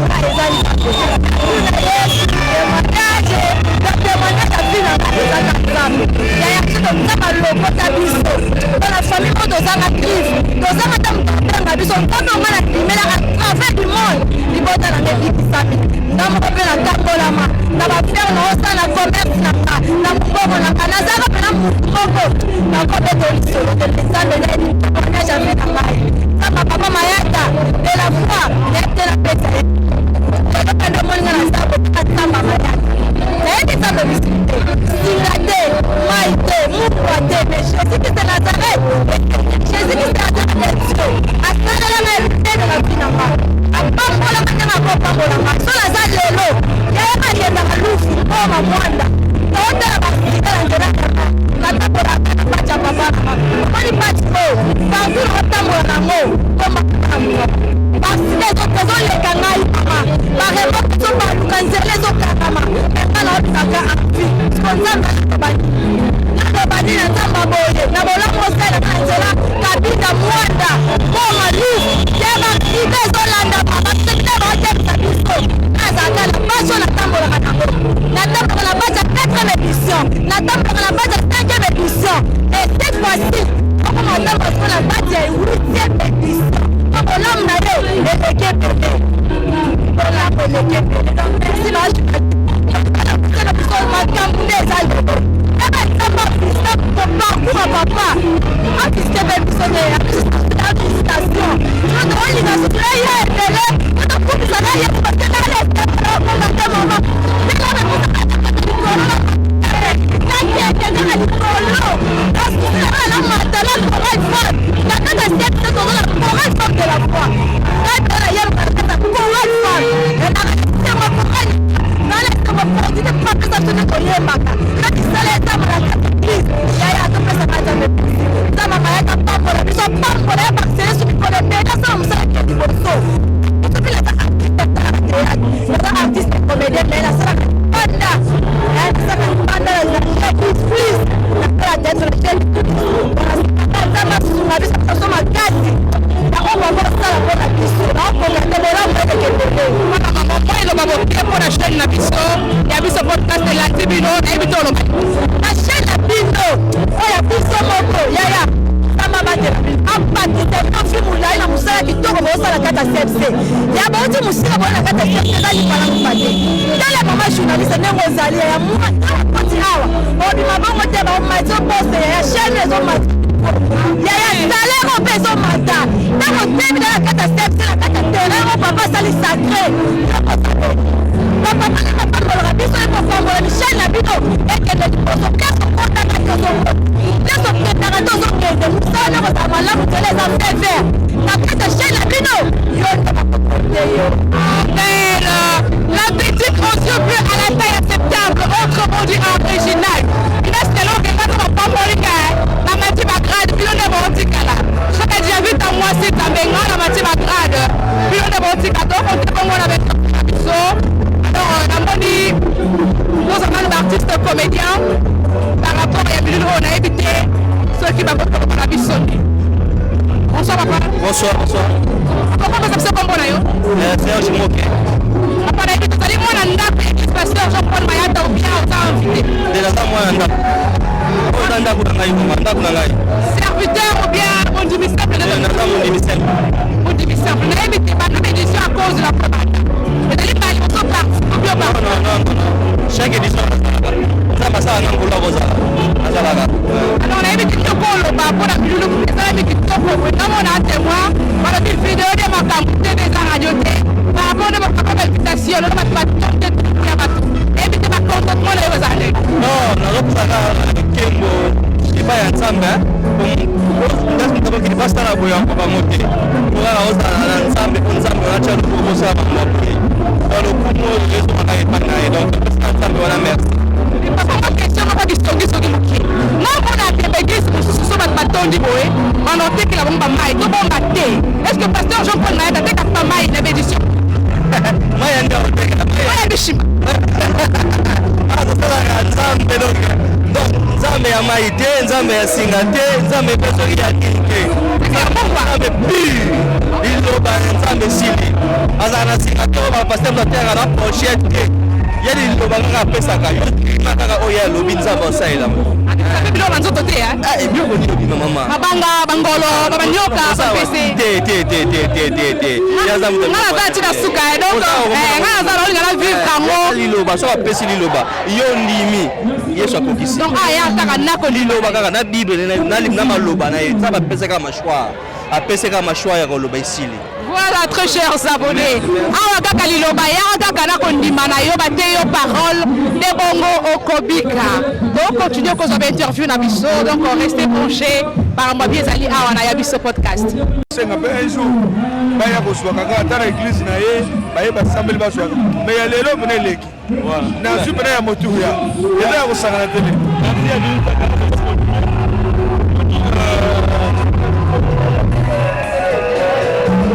dans la famille dans un actif dans un madame dans biso ntango ngana kimela à travers du monde libota na mebiki sami na mopé na takolama na ba faire na osala commerce na mbongo na kanazaka pena moko na kobe de solo de descendre de témoignage avec la maille kama papa mayata de la foi de la pesa papa de mon na sabo atamba mayata c'est ça le visite singate maite mukwate mais Jésus Christ de Nazareth Jésus Christ de Nazareth asala la vérité de la vie nanga apambola kama kopambola sola za lelo ya yenda kalufu koma mwanda tote la basika la ndera kata pora pacha papa mani pacho bangu kotambola nango koma kama parce que les autres les kangai mama par exemple so ba lukanzele zo kama ngala otaka afi sponzamba bani na bani na tamba boye na bola mosala na nzela kabita mwanda koma lufu yeba ibezo landa baba sekta ba tekta biso azaka la passion na tambola kanango na tambola la base 4e édition na tambola la eza lelo eba nzambe afisite parcours ya papa afisite bebiso ne administration oto olinga sutula ye ebele oto kumisana ye kubatenalesaakomate mama La petite aux yeux bleus à la taille acceptable, autrement dit original. Artiste comédien par rapport à Yabilino, on a évité ceux qui m'ont fait la bisonne. Bonsoir papa. Bonsoir, bonsoir. Pourquoi vous avez comme bon c'est un jumeau. Papa, vous allez moi dans le pasteur Jean-Paul Mayata ou bien on t'a invité. Déjà ça moi serviteur ou bien mon demi-simple. Mon demi-simple. On a évité ma édition à cause de la propagande. Vous allez pas aller autre part. Non. Chaque édition, ça va ça alors on a évité de prendre pour la vidéo, ça a évité de prendre. On a témoin, on a vu vidéo de ma campagne des radios par rapport à ma qualification, on a pas de éviter ma contact moi les années. Non, il va y avoir ensemble. On basta na boya kwa pamoja. Kwa oza na ensemble on acha kubosa pamoja. Dans le coup les autres on a pas donc ensemble on a merci. Papa ma question pas distinguer non on a des bêtises sur ce bâton du boé. On note que la bombe maille, tout bombe maté. Est-ce que pasteur Jean-Paul Maille a fait pas maille la bédition? Moi il y a un bishima. Ah ça va ensemble donc nzambe ya maite nzambe ya singate nzambe peso ya kinke nzambe pur liloba nzambe sili azana singate ba pasteur la terre na pochette yeli liloba nga pesaka yo makaka oya lobi nzambe osaila bilo banzoto te ah ebyo ko ni mama mabanga bangolo babanyoka pese te ya nzambe ngala za tina suka donc ngala za lolinga na vivre kango liloba so apesi liloba yo ndimi yesu akokisi donc aya taka nako liloba kaka na bible na maloba na ye ça va pesa kama choix apesa kama choix ya koloba isili. Voilà, très chers abonnés. Awa kaka liloba ya kaka na kondima na yo bate yo parole de bongo okobika. Donc continuez qu'on avait interview na biso donc restez branchés par moi bien ali awa na Yabiso podcast. Senga pe un jour ba ya ko swaka ka ta na église na ye ba ye ba sambeli ba swaka. Mais ya lelo mene leki. Voilà. Na super ya motu ya. Ya ko sanga na télé.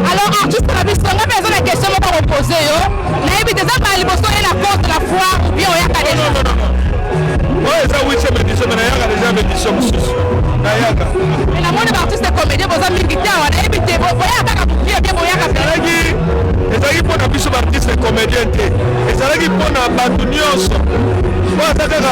Alors, artiste, on a besoin de questions pour vous poser. On a évité ça par la cause de la foi ou bien on y a pas des gens. Oui, ça oui, c'est médicien, mais il y a déjà médicien. Mais la mode d'artiste et comédien, vous avez évité, on a évité, vous voyez, à bien, bien, vous y a pas des gens. ezalaki mpona biso baartiste comédien te ezalaki mpona bato nyonso po aza kaka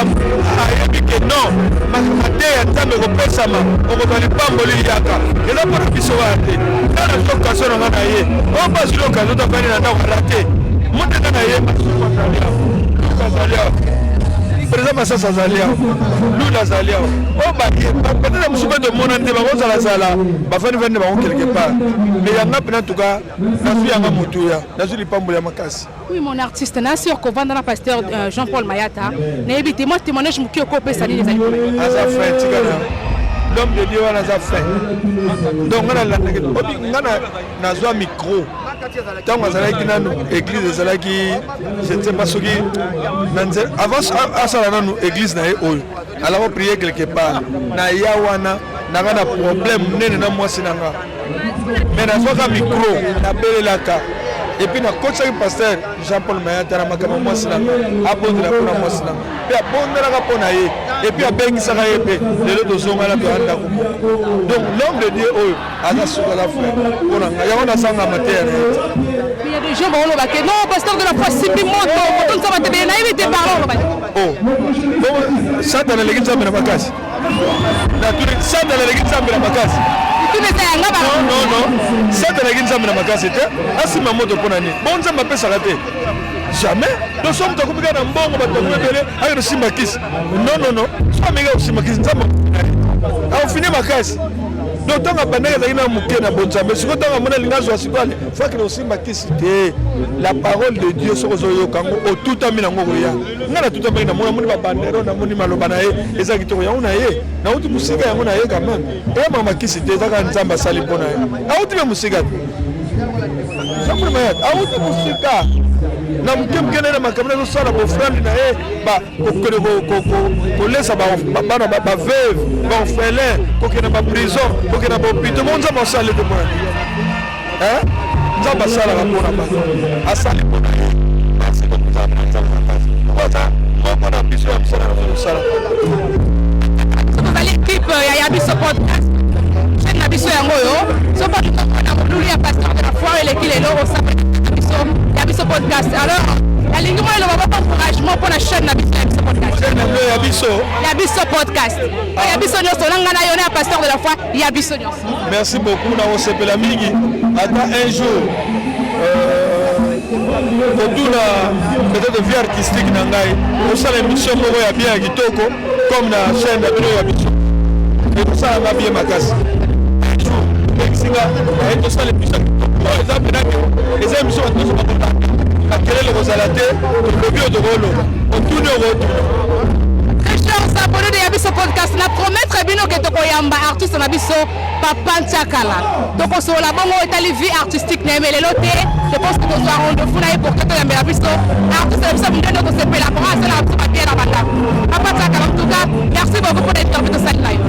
ayebi ke non makambo te ya nzambe kopesama okozwa lipamboli yaka eza mpona biso kaka te tala biso okazio na nga na ye oyo mpasili okazio tofani na ndako ala te moteka na ye azali awa par exemple masasa azali awa lula azali awa oyo peut-être mosusu mpe tomona nde bakozalazala bafani nde bango quelque part mais yanga mpena tuka nazwi yanga motuya nazwi lipambola ya makasi. Oui, mon artiste, n'a sûr qu'on va dans la pasteur Jean-Paul Mayata. N'évitez moi témoignage qui est coupé ça les amis. L'homme de Dieu a fait. Donc on a un micro. Tant que nous avons l'église, je ne sais pas ce qui avant à ça l'église alors on prier quelque part. Na yawana na un problème nene moi sinanga. Mais na un micro na belelaka. Et puis, notre pasteur Jean-Paul Mayata, il a moi et puis, donc, l'homme de Dieu, il a sauvé la foi. Il a sauvé la matière. Il y a des gens qui ont dit non, pasteur de la foi, c'est plus moto. Oh, ça dans l'église de la Macas. Ça dans l'église de la Macas. Non, ça dans l'église de la Macas, c'était assez ma moto pour l'année. Bon, ça m'a fait ça rater. Jamais. Nous sommes dans le cas d'un bon, on va te avec le Simakis. Non. Soit méga au Simakis. On finit ma caisse. D'autant que la parole de Dieu sur tout que na bopi tout le monde va saler de moi hein ça va ça la pour la asali pour parce que nous avons ambition ça vous allez l'équipe ya biso podcast chaîne na biso yango yo so pas na moduli ya pasteur de la foi et l'équipe là au sape ya biso podcast alors la ligne moi le va pas encouragement pour la chaîne na biso podcast ya biso podcast ya biso nyoso ngana yo na pasteur de la foi ya biso nyoso. Merci beaucoup na osepela mingi attends un jour autour peut-être vie artistique na ngai ça l'émission moko ya bien kitoko comme na chaîne na bino ya biso et ça va bien makasi Mexica et tout ça l'émission exemple les émissions sont pas à quel le rosalate le bio de rolo autour de rolo. Chers abonnés de Yabiso Podcast, la promettre bino que toko yamba artiste na biso Papa Ntiakala. Donc on se la bongo etali vie artistique na mais loté. Je pense que nous aurons rendez-vous na pour que yamba biso artiste na biso mundendo ko se pela pour ça la petite bien na banda. Papa Ntiakala en tout cas, merci beaucoup pour l'interview de cette live.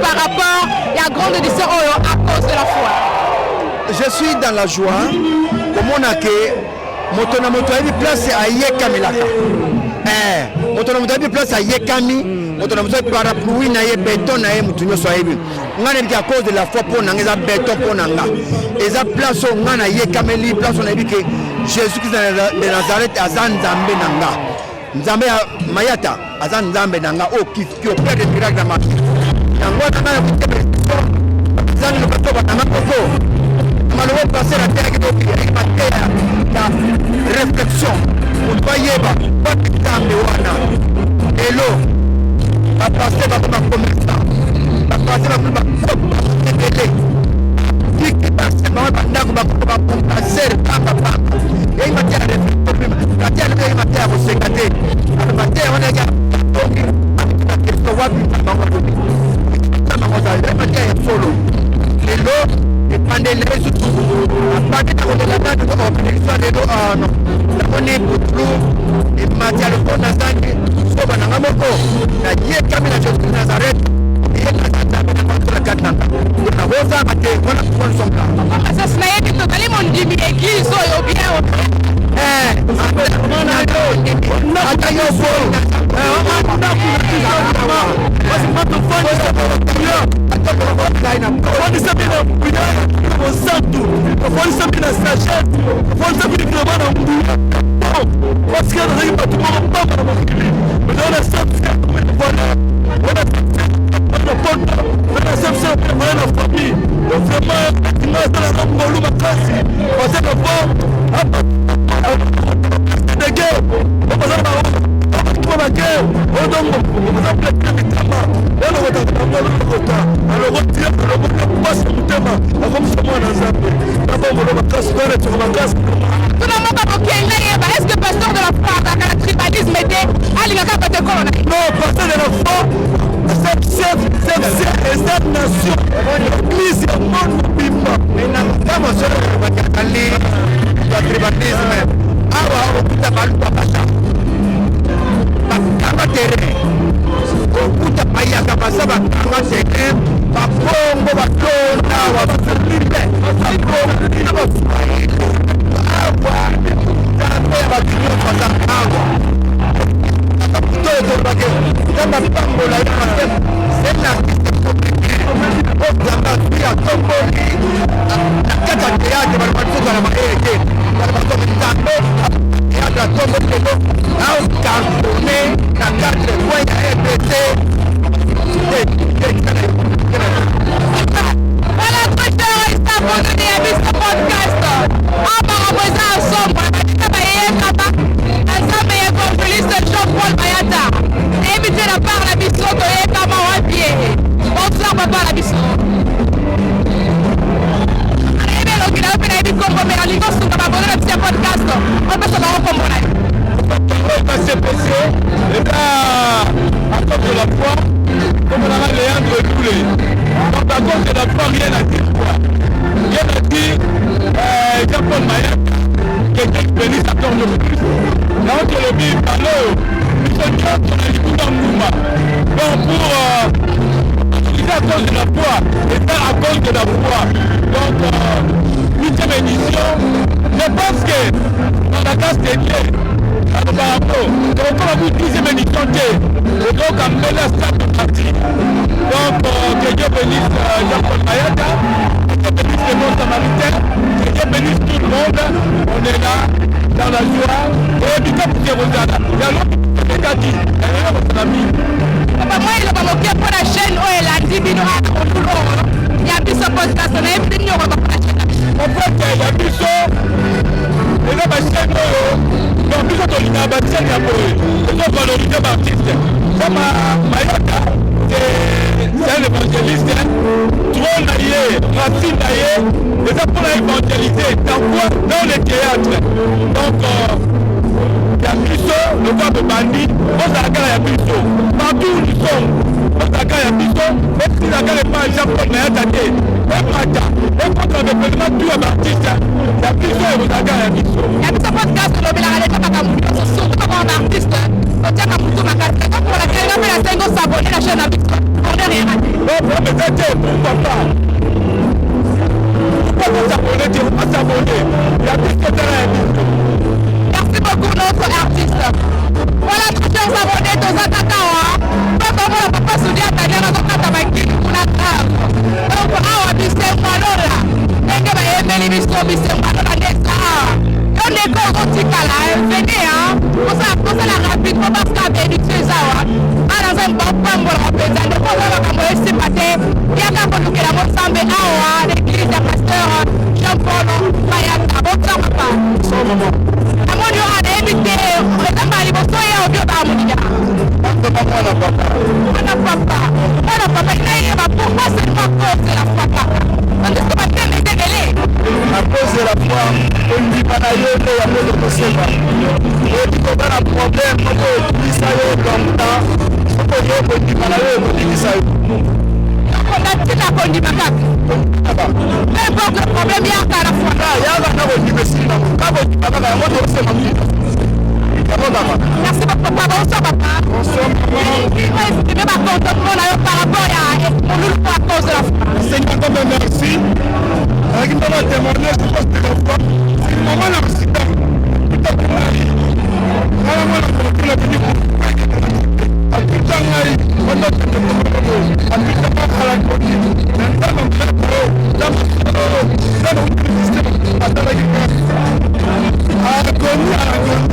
Par rapport à la grande édition à cause de la foi. Je suis dans la joie, comme on a que moto a une place à Yekamilaka. Moto a une place à Yekami, moto a une parapluie na béton na mutunyo soyebi. On a dit à cause de la foi pour n'anga béton pour n'anga. Et ça place on a Yekameli place on a dit que Jésus Christ de Nazareth a Zanzambe nanga. nzambe ya mayata aza nzambe nanga o qui opère des miracles dans ma vie yango nanga ya kutebeso zani lokato bananga koko malobo passer la terre qui est matière ya réflexion on doit yeba pas nzambe wana elo ba passer ba commerçant ba passer ba télé qui passe ba ndako ba passer papa et matière de problème la terre est matière au sécurité la matière on a ya donc la wapi la matière solo lelo et pendant les autres à partir de la date de l'organisation de non la monnaie pour tout et matière le bon azangi so bananga moko na yé kamina Jésus Nazareth et na tata na la katanga na rosa mate wana kwa songa sasa na yeye totali mondimi église oyo bien est-ce que pasteur de la foi dans le tribalisme était alingaka patekona non pasteur de la foi cette nation l'église ya monde mobimba kama solo bakali ya tribalisme awa okuta baluka basa bakanga tere okuta bayaka basa bakanga tere babongo batonda wabafilipe babongo na bafaile awa nzambe ya bakini basa awa akaputoyo bake kama pambola ya masema c'est l'artiste compliqué ozamba pia tomboli na kata théâtre balibatuka na maeke balibatuka nzambe théâtre ya tomboli lelo au cartonné na 4 points ya EBT voilà docteur Sabonné ya biso podcast abara moza sombre batika bayekaka nzambe ya evangeliste Jean-Paul Mayata évité la part la biso toyekama wapie bonsoir papa la biso ebelokila ope na yebi kombo me nalingi osunga babone na biso ya podcast opesa bango kombo na ye CPC eza à cause de la foi comme on a Léandre Doulé donc à cause de la foi rien à dire quoi rien à dire Jean-Paul Mayata quelqu'un qui bénisse à corps de plus là on te le dit par là ils sont tous dans les coups d'Angouma donc pour c'est à cause de la foi et ça à cause de la foi donc 8e édition je pense que dans la classe des clés donc, comme vous 12e édition, donc, à mener la stade de partie. Donc, que Dieu bénisse Jean-Paul Mayata, que Dieu bénisse les bons samaritains, que Dieu bénisse tout le monde. On est là, dans la joie. Et puis, comme vous Rosana, il y a l'autre qui est là, votre ami. Papa, moi, il a manqué pour la chaîne, où elle a dit, il y a plus de podcast, on a eu plus de numéros pour la chaîne. En fait, il y a plus de et là, ma chaîne, donc, plus de la chaîne, il y a valoriser l'artiste. Comme Mayata, c'est un évangéliste, trop naïe, racine naïe, et ça pour l'évangéliser, dans les théâtres. Donc, il y a Bisso, le voix de bandit, on s'agarre à Bisso. Partout où nous sommes, on s'agarre à Bisso, même si la gare n'est pas un Jean-Paul Mayata, et Mata, et contre le président, tout un artiste, il y a Bisso et on s'agarre à Bisso. Il y a tout ce podcast, on a surtout comme un artiste, on tient à Moutou Makati. Pour laquelle on a fait la 5 s'abonner la chaîne à Bisso. On n'est rien raté. Non, mais c'était pourquoi pas. Pourquoi pas s'abonner, tu ne pas s'abonner. Il y a plus que terrain. Merci beaucoup notre artiste. Voilà, tous chers abonnés, tous à Tatawa. Donc, on va pas se dire à Tania, on va pas on a grave. Donc, on a Bissé Malola. Et que va y avoir les Bissé Malola. On est encore au Tikala. Venez, hein. Pour ça la rapide, pour Nzambe awa l'église ya pasteur Jean-Paul Mayaka. Bonsoir papa. Bonsoir maman. Amoni yo anayebi te ezamba liboso ye obio baamonia. Mwana papa inayeba pourquoi seulement cause de la foi papa. Tandis que bateme ezebele. À cause de la foi, on dit pas d'ailleurs qu'il y a peu de possible. Et puis quand on a un problème, on peut dire ça comme ça. On peut dire pas d'ailleurs, on dit ça. On a dit la condimaka. Peu importe le problème, il y a qu'à la foi. Il y a un peu de possible. Quand on dit pas d'ailleurs, on doit se mentir. Merci beaucoup papa. Bonsoir papa. Bonsoir maman. Exprimer ma contentement par rapport à mon loulou pour la cause de la foi. Seigneur, comme merci. Avec une maman témoignage, je pense que la foi, c'est une maman l'accident. Tout à fait. Alors moi, je la venue pour à tout le temps, on a fait le monde. À tout le temps, à la côté. Maintenant, on fait le dans le système, à la guerre. À la connu, à la connu.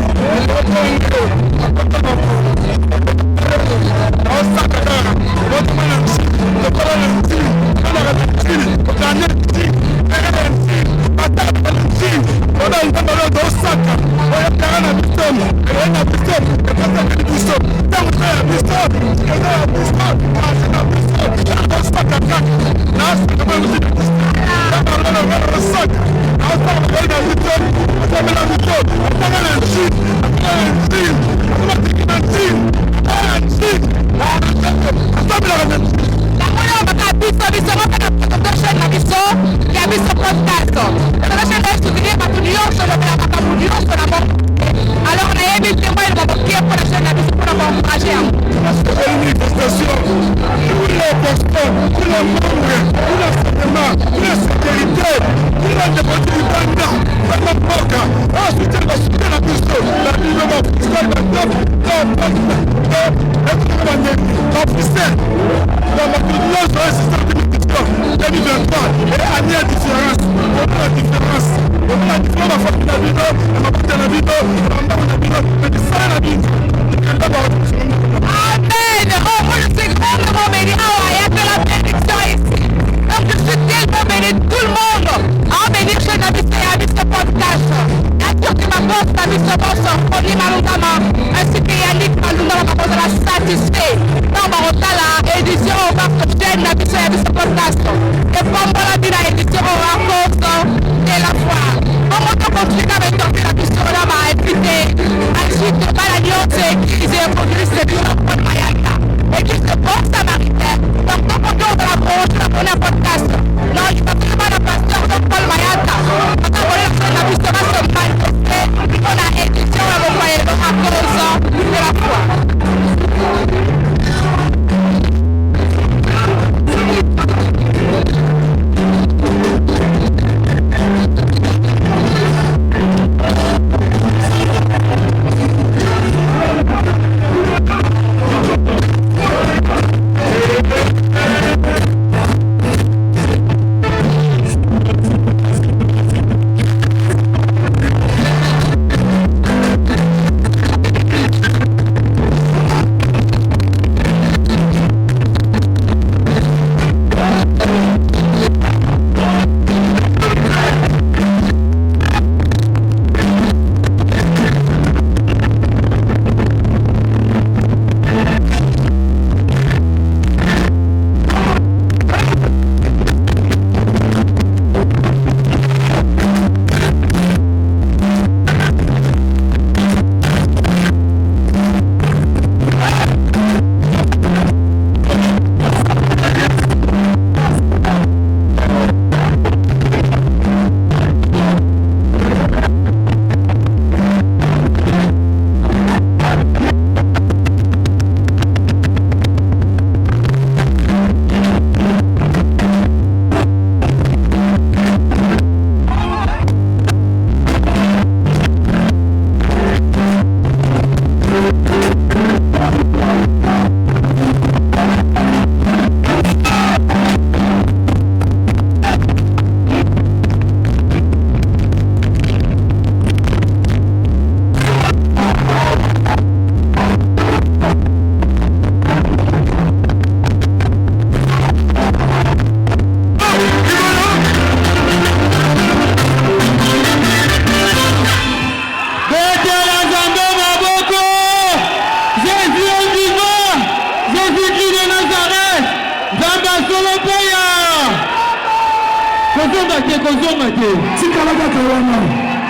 kozonga te tikala kaka wana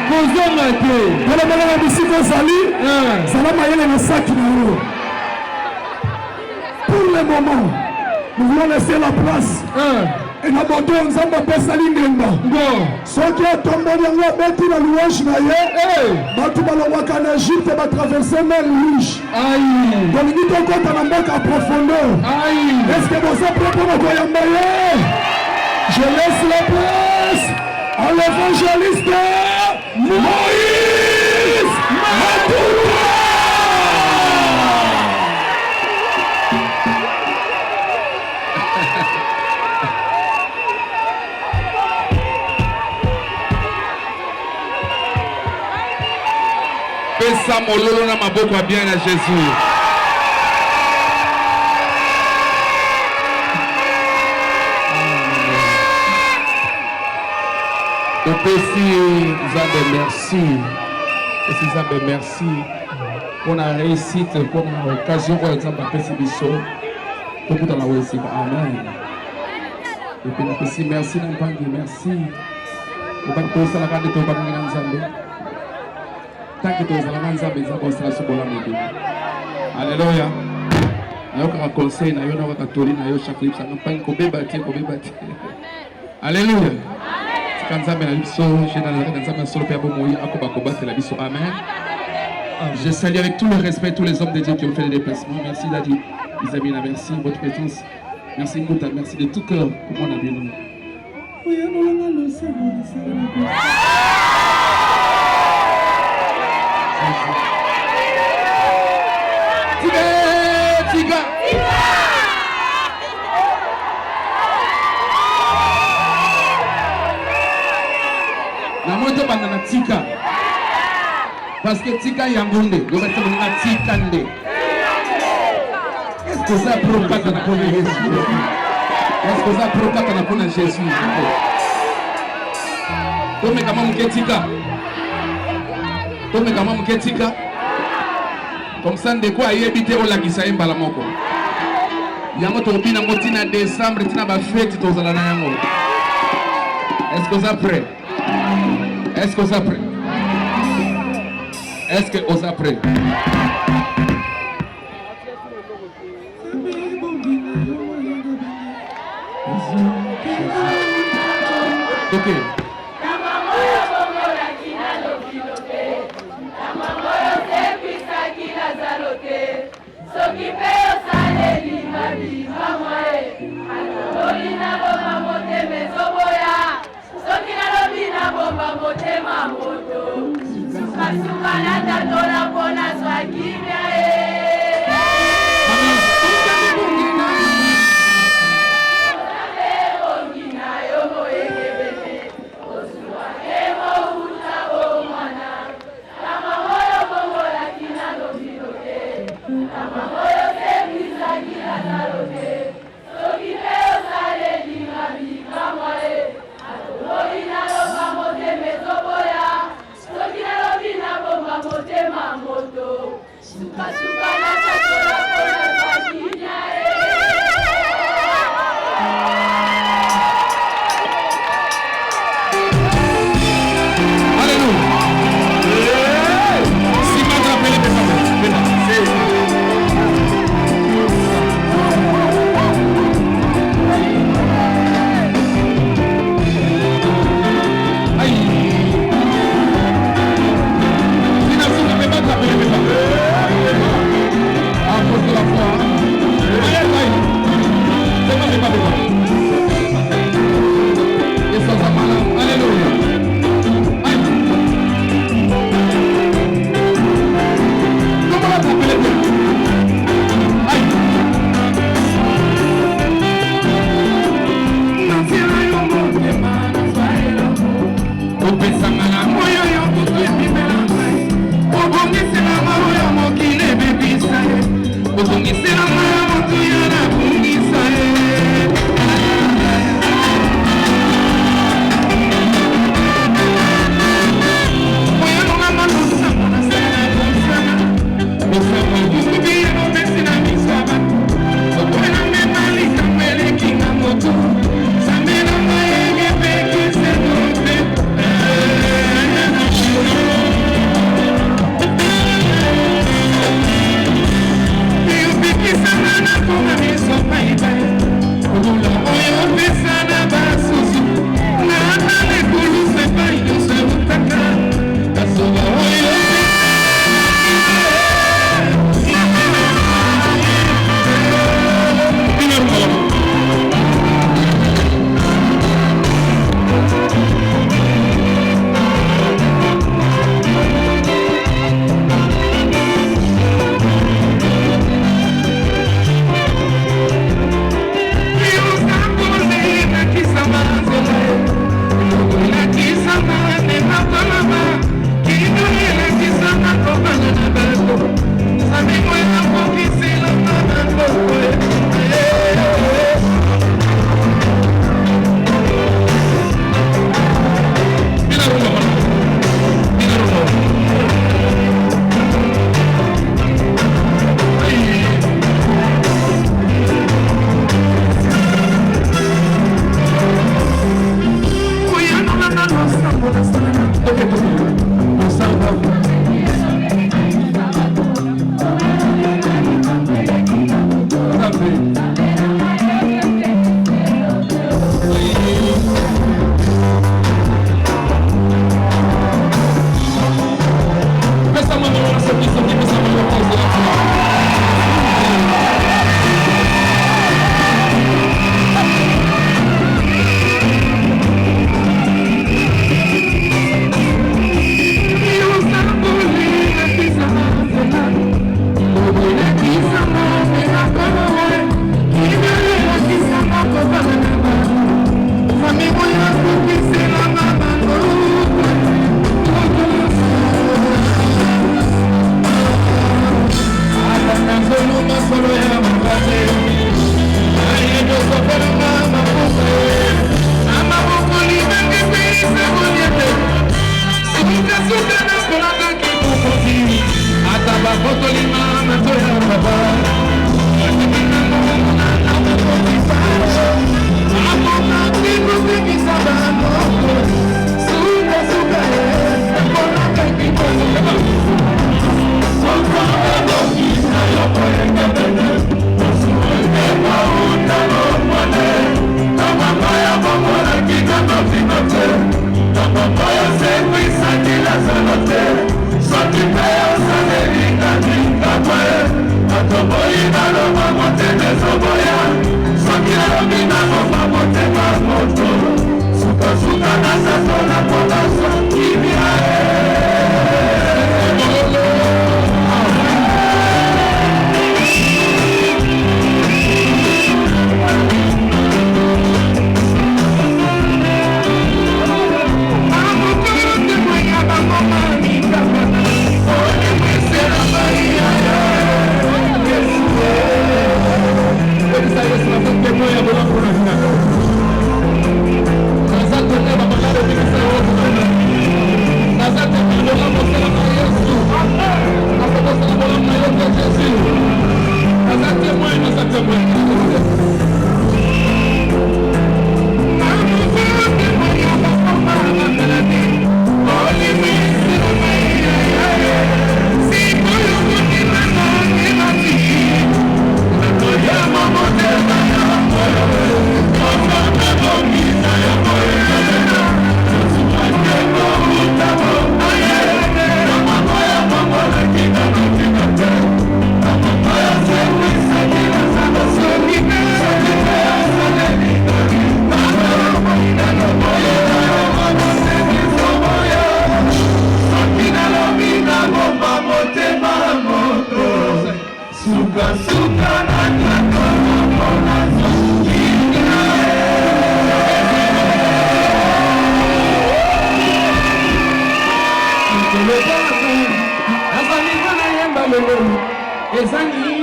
kozonga te balabalaka bisika ozali zala mayele na saki na yo. Pour le moment nous voulons laisser la place et naboto nzambe apesali ngenga soki atomboli yango abeti na louange na ye bato balongwaka na Egypte batraverse mer rouge tolingi tokota na mboka profondeur. Est-ce que boza prêt pour koyamba ye? Je laisse la place à l'évangéliste Moïse Matoula. Pesa mololo na maboko ya bien à Jésus. Opesi Nzambe merci. Opesi Nzambe merci pour la réussite, pour l'occasion pour Nzambe apesi biso. Pour tout la réussite. Amen. Et puis opesi merci na mpangi merci. Pour pas que ça la garde pour pas que Nzambe. Tant que tu es dans la Nzambe za constellation pour la médecine. Alléluia. Na yoka conseil na yo na yoka tori na yo chaque clip ça mpangi ko beba te. Alléluia. Amen. Je salue avec tout le respect tous les hommes de Dieu qui ont fait les déplacements. Merci Daddy, Isabella, merci votre présence. Merci Ngouta, merci de tout cœur pour mon ami. Tiga. Na moto banda na tika parce que tika yangonde do ba tsamu na tika nde est-ce que ça provoque na pona Jésus? Est-ce que ça provoque na pona Jésus? Tome kama mketika comme ça ndeko ayebite olakisa embala moko yango tobina motina décembre tina ba fête tozala na yango. Est-ce que ça prêt? Est-ce que ça prêt? Est-ce que vous êtes prêt? Ok.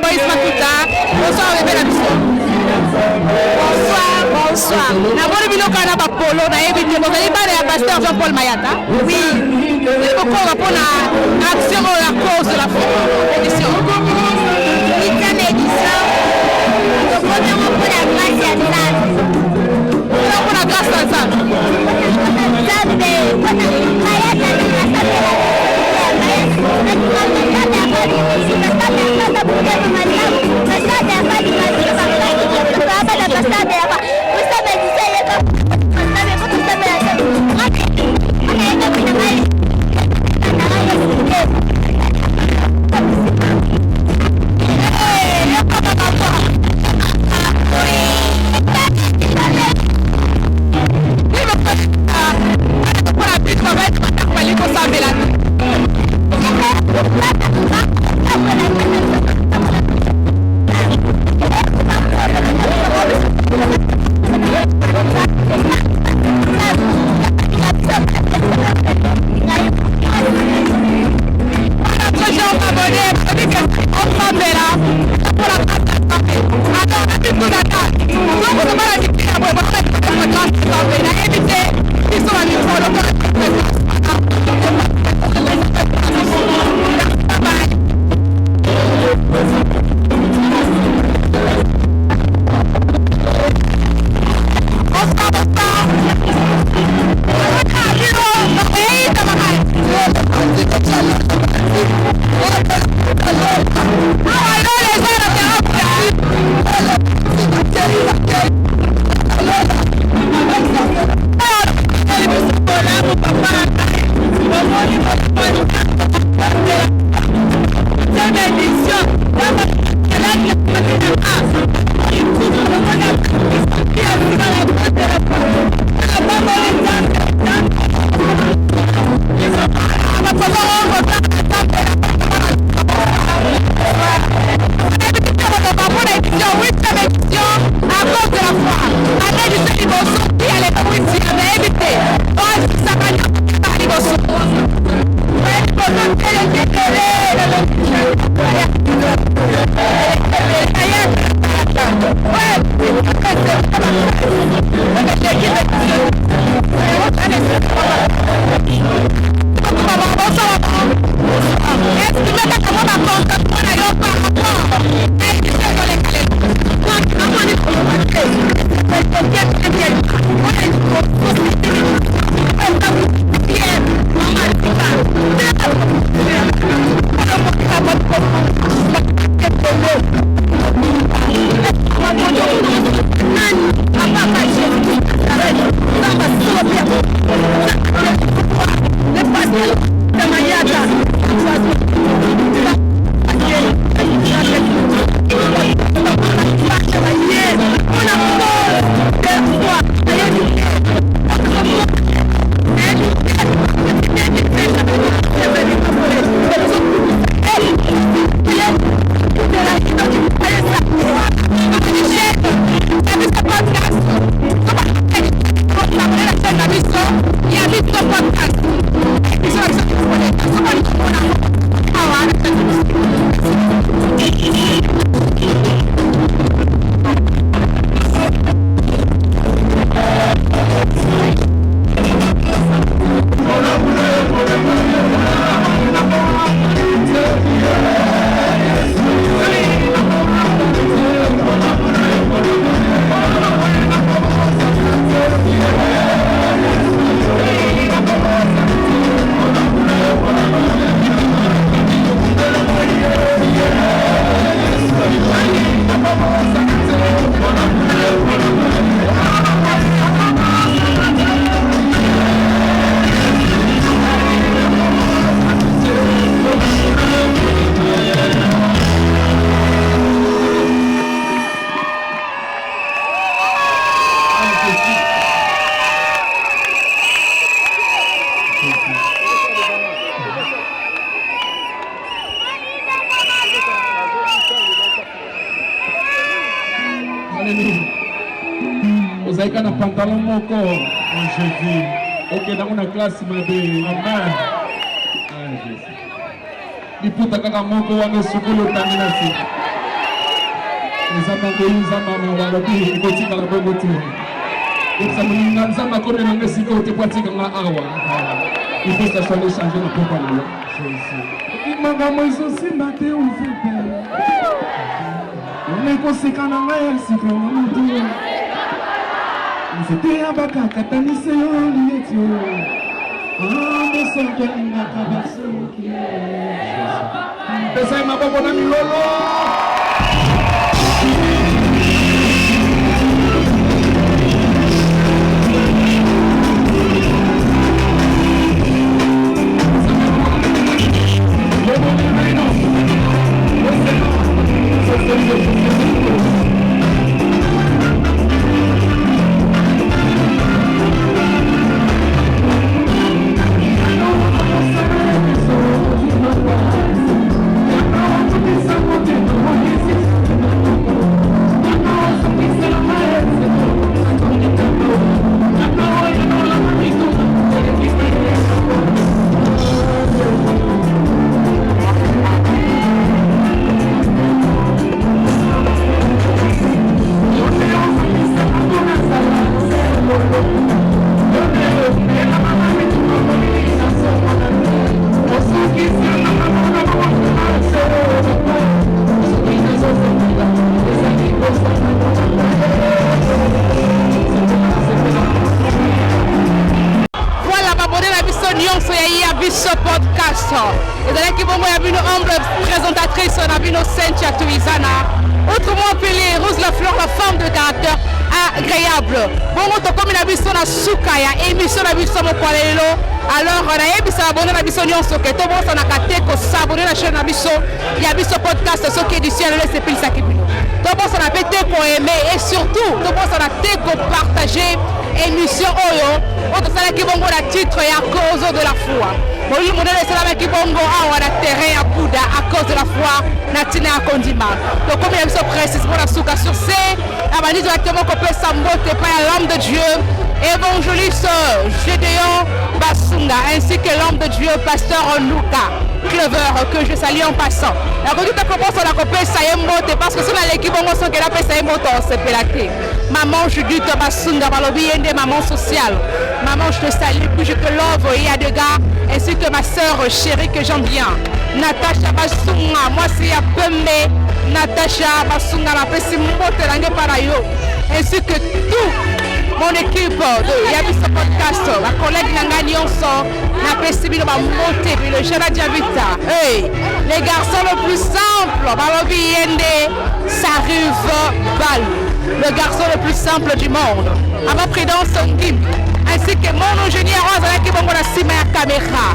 Boys Makuta, bonsoir bébé la biso. Bonsoir, bonsoir. Na boni biloko na bapolo na yebi te bozali bana ya pasteur Jean-Paul Mayata. Oui. C'est pourquoi pour la action à la cause de la édition. Huitième édition. Nous prenons pour la grâce à ça. Pour la grâce à ça. nini ozalika na pantalon moko okenda ngo na klase mabe liputa kaka moko wana sukulu otangi na sika nzambe ngoyi nzambe amawalobi ekotikala bongo te epesa moninga nzambe akomenanga esika ote po atikanga awa il faut que ça soit échangé na pokwa lelo makambo ezosimba te ozete onekoseka na ngai ya sika na motu nzete ya bakakatanise yo lieti yo mosoki alingaka basoki pesa ye maboko na milolo autrement appelée Rose Lafleur, la femme de caractère agréable. Bon, comme la biso na sukaya, émission la biso mo kwalelo. Alors, on a yebisa abonné la biso nyonso ke to bon na kate ko s'abonner la chaîne na biso. Ya biso podcast ce qui est du ciel c'est pile ça qui bino. To bon na pété ko aimer et surtout to bon na te ko partager émission oyo. On te sala ki bongo la titre et à cause de la foi. Bon, il m'a laissé la qui bongo awa na terrain à Bouddha à cause de la foi na tina kondima. Donc comme il y a précisément la souka sur C, on va dire directement qu'on peut s'embotter par l'homme de Dieu, évangéliste Gédéon Basunga, ainsi que l'homme de Dieu, pasteur Luca Clever, que je salue en passant. La conduite commence à la copie ça y est moté parce que si on a l'équipe on sent qu'elle a fait ça y est moté on s'est pélaté. Maman Judith Basunga, Balobi Yende, maman sociale. Maman je te salue, puis je te love, il y a des gars, ainsi que ma soeur chérie que j'aime bien. Natacha Basunga, moi c'est à Pembe. Natacha Basunga, la pesi moté langue parayo. Ainsi que tout mon équipe de Yabiso Podcast, la collègue Nangani Onso, la Pessibino Moté, le Gérard Diavita. Hey, les garçons le plus simple, Balobi Yende, Sarrive Bal, le garçon le plus simple du monde. À ma prédence, ainsi que mon ingénieur qui va la cima caméra,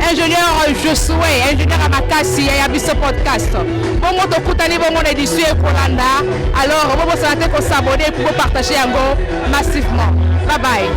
ingénieur Josué, ingénieur Amakasi et Yabiso Podcast. Bon, on Koutani, bon, on édition Kolanda. Alors, on va s'abonner pour partager un go massivement. Bye bye.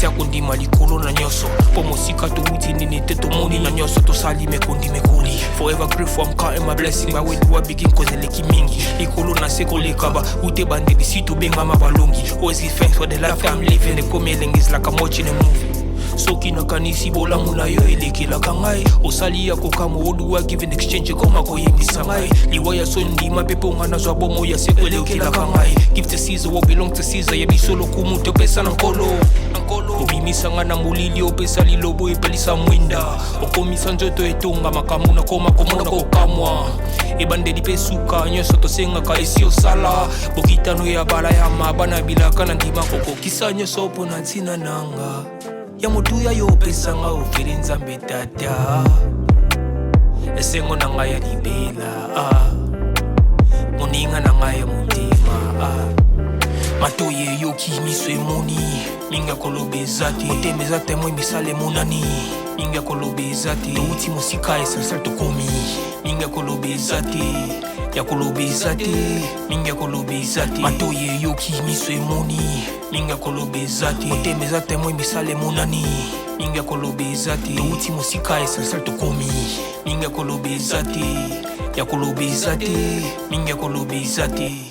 tia kondima likolo na nyoso po mosika touti nini te tomoni na nyoso tosali mekondi mekoli forever grateful I'm counting my blessing ba wedu begin kozeleki mingi likolo na se kolekaba ute bandeli si tobengama balongi always give thanks for the life I'm living the coming is like I'm watching a movie soki nakanisi bolamu na yo elekelaka ngai osali ya kokamo oduwa give in exchange koma koyebisa ngai liwa ya sondima mpe mpo nga nazwa bomo ya seko elekelaka ngai give to Caesar what belong to Caesar yebiso lokumu topesa na nkolo obimisa nga na molili opesa lilobo epelisa mwinda okomisa nzoto etonga makambo nakoma komona kokamwa ebandeli mpe suka nyonso tosengaka esi osala bokitano ya bala ya mabana bilaka na ndima kokokisa nyonso mpo na ntina nanga ya motuya yo opesanga ofere nzambe tata esengo na ngai ya libela moninga na ngai ya motema matoye yoki miso emoni minga kolobeza te motema eza temoi misala emonani minga kolobeza te touti mosika esansal tokomi minga kolobeza te ya kolobeza te minga kolobeza te matoye yoki miso emoni minga kolobeza te motema eza temoi misala emonani minga kolobeza te touti mosika esansal tokomi minga kolobeza te ya kolobeza te minga kolobeza te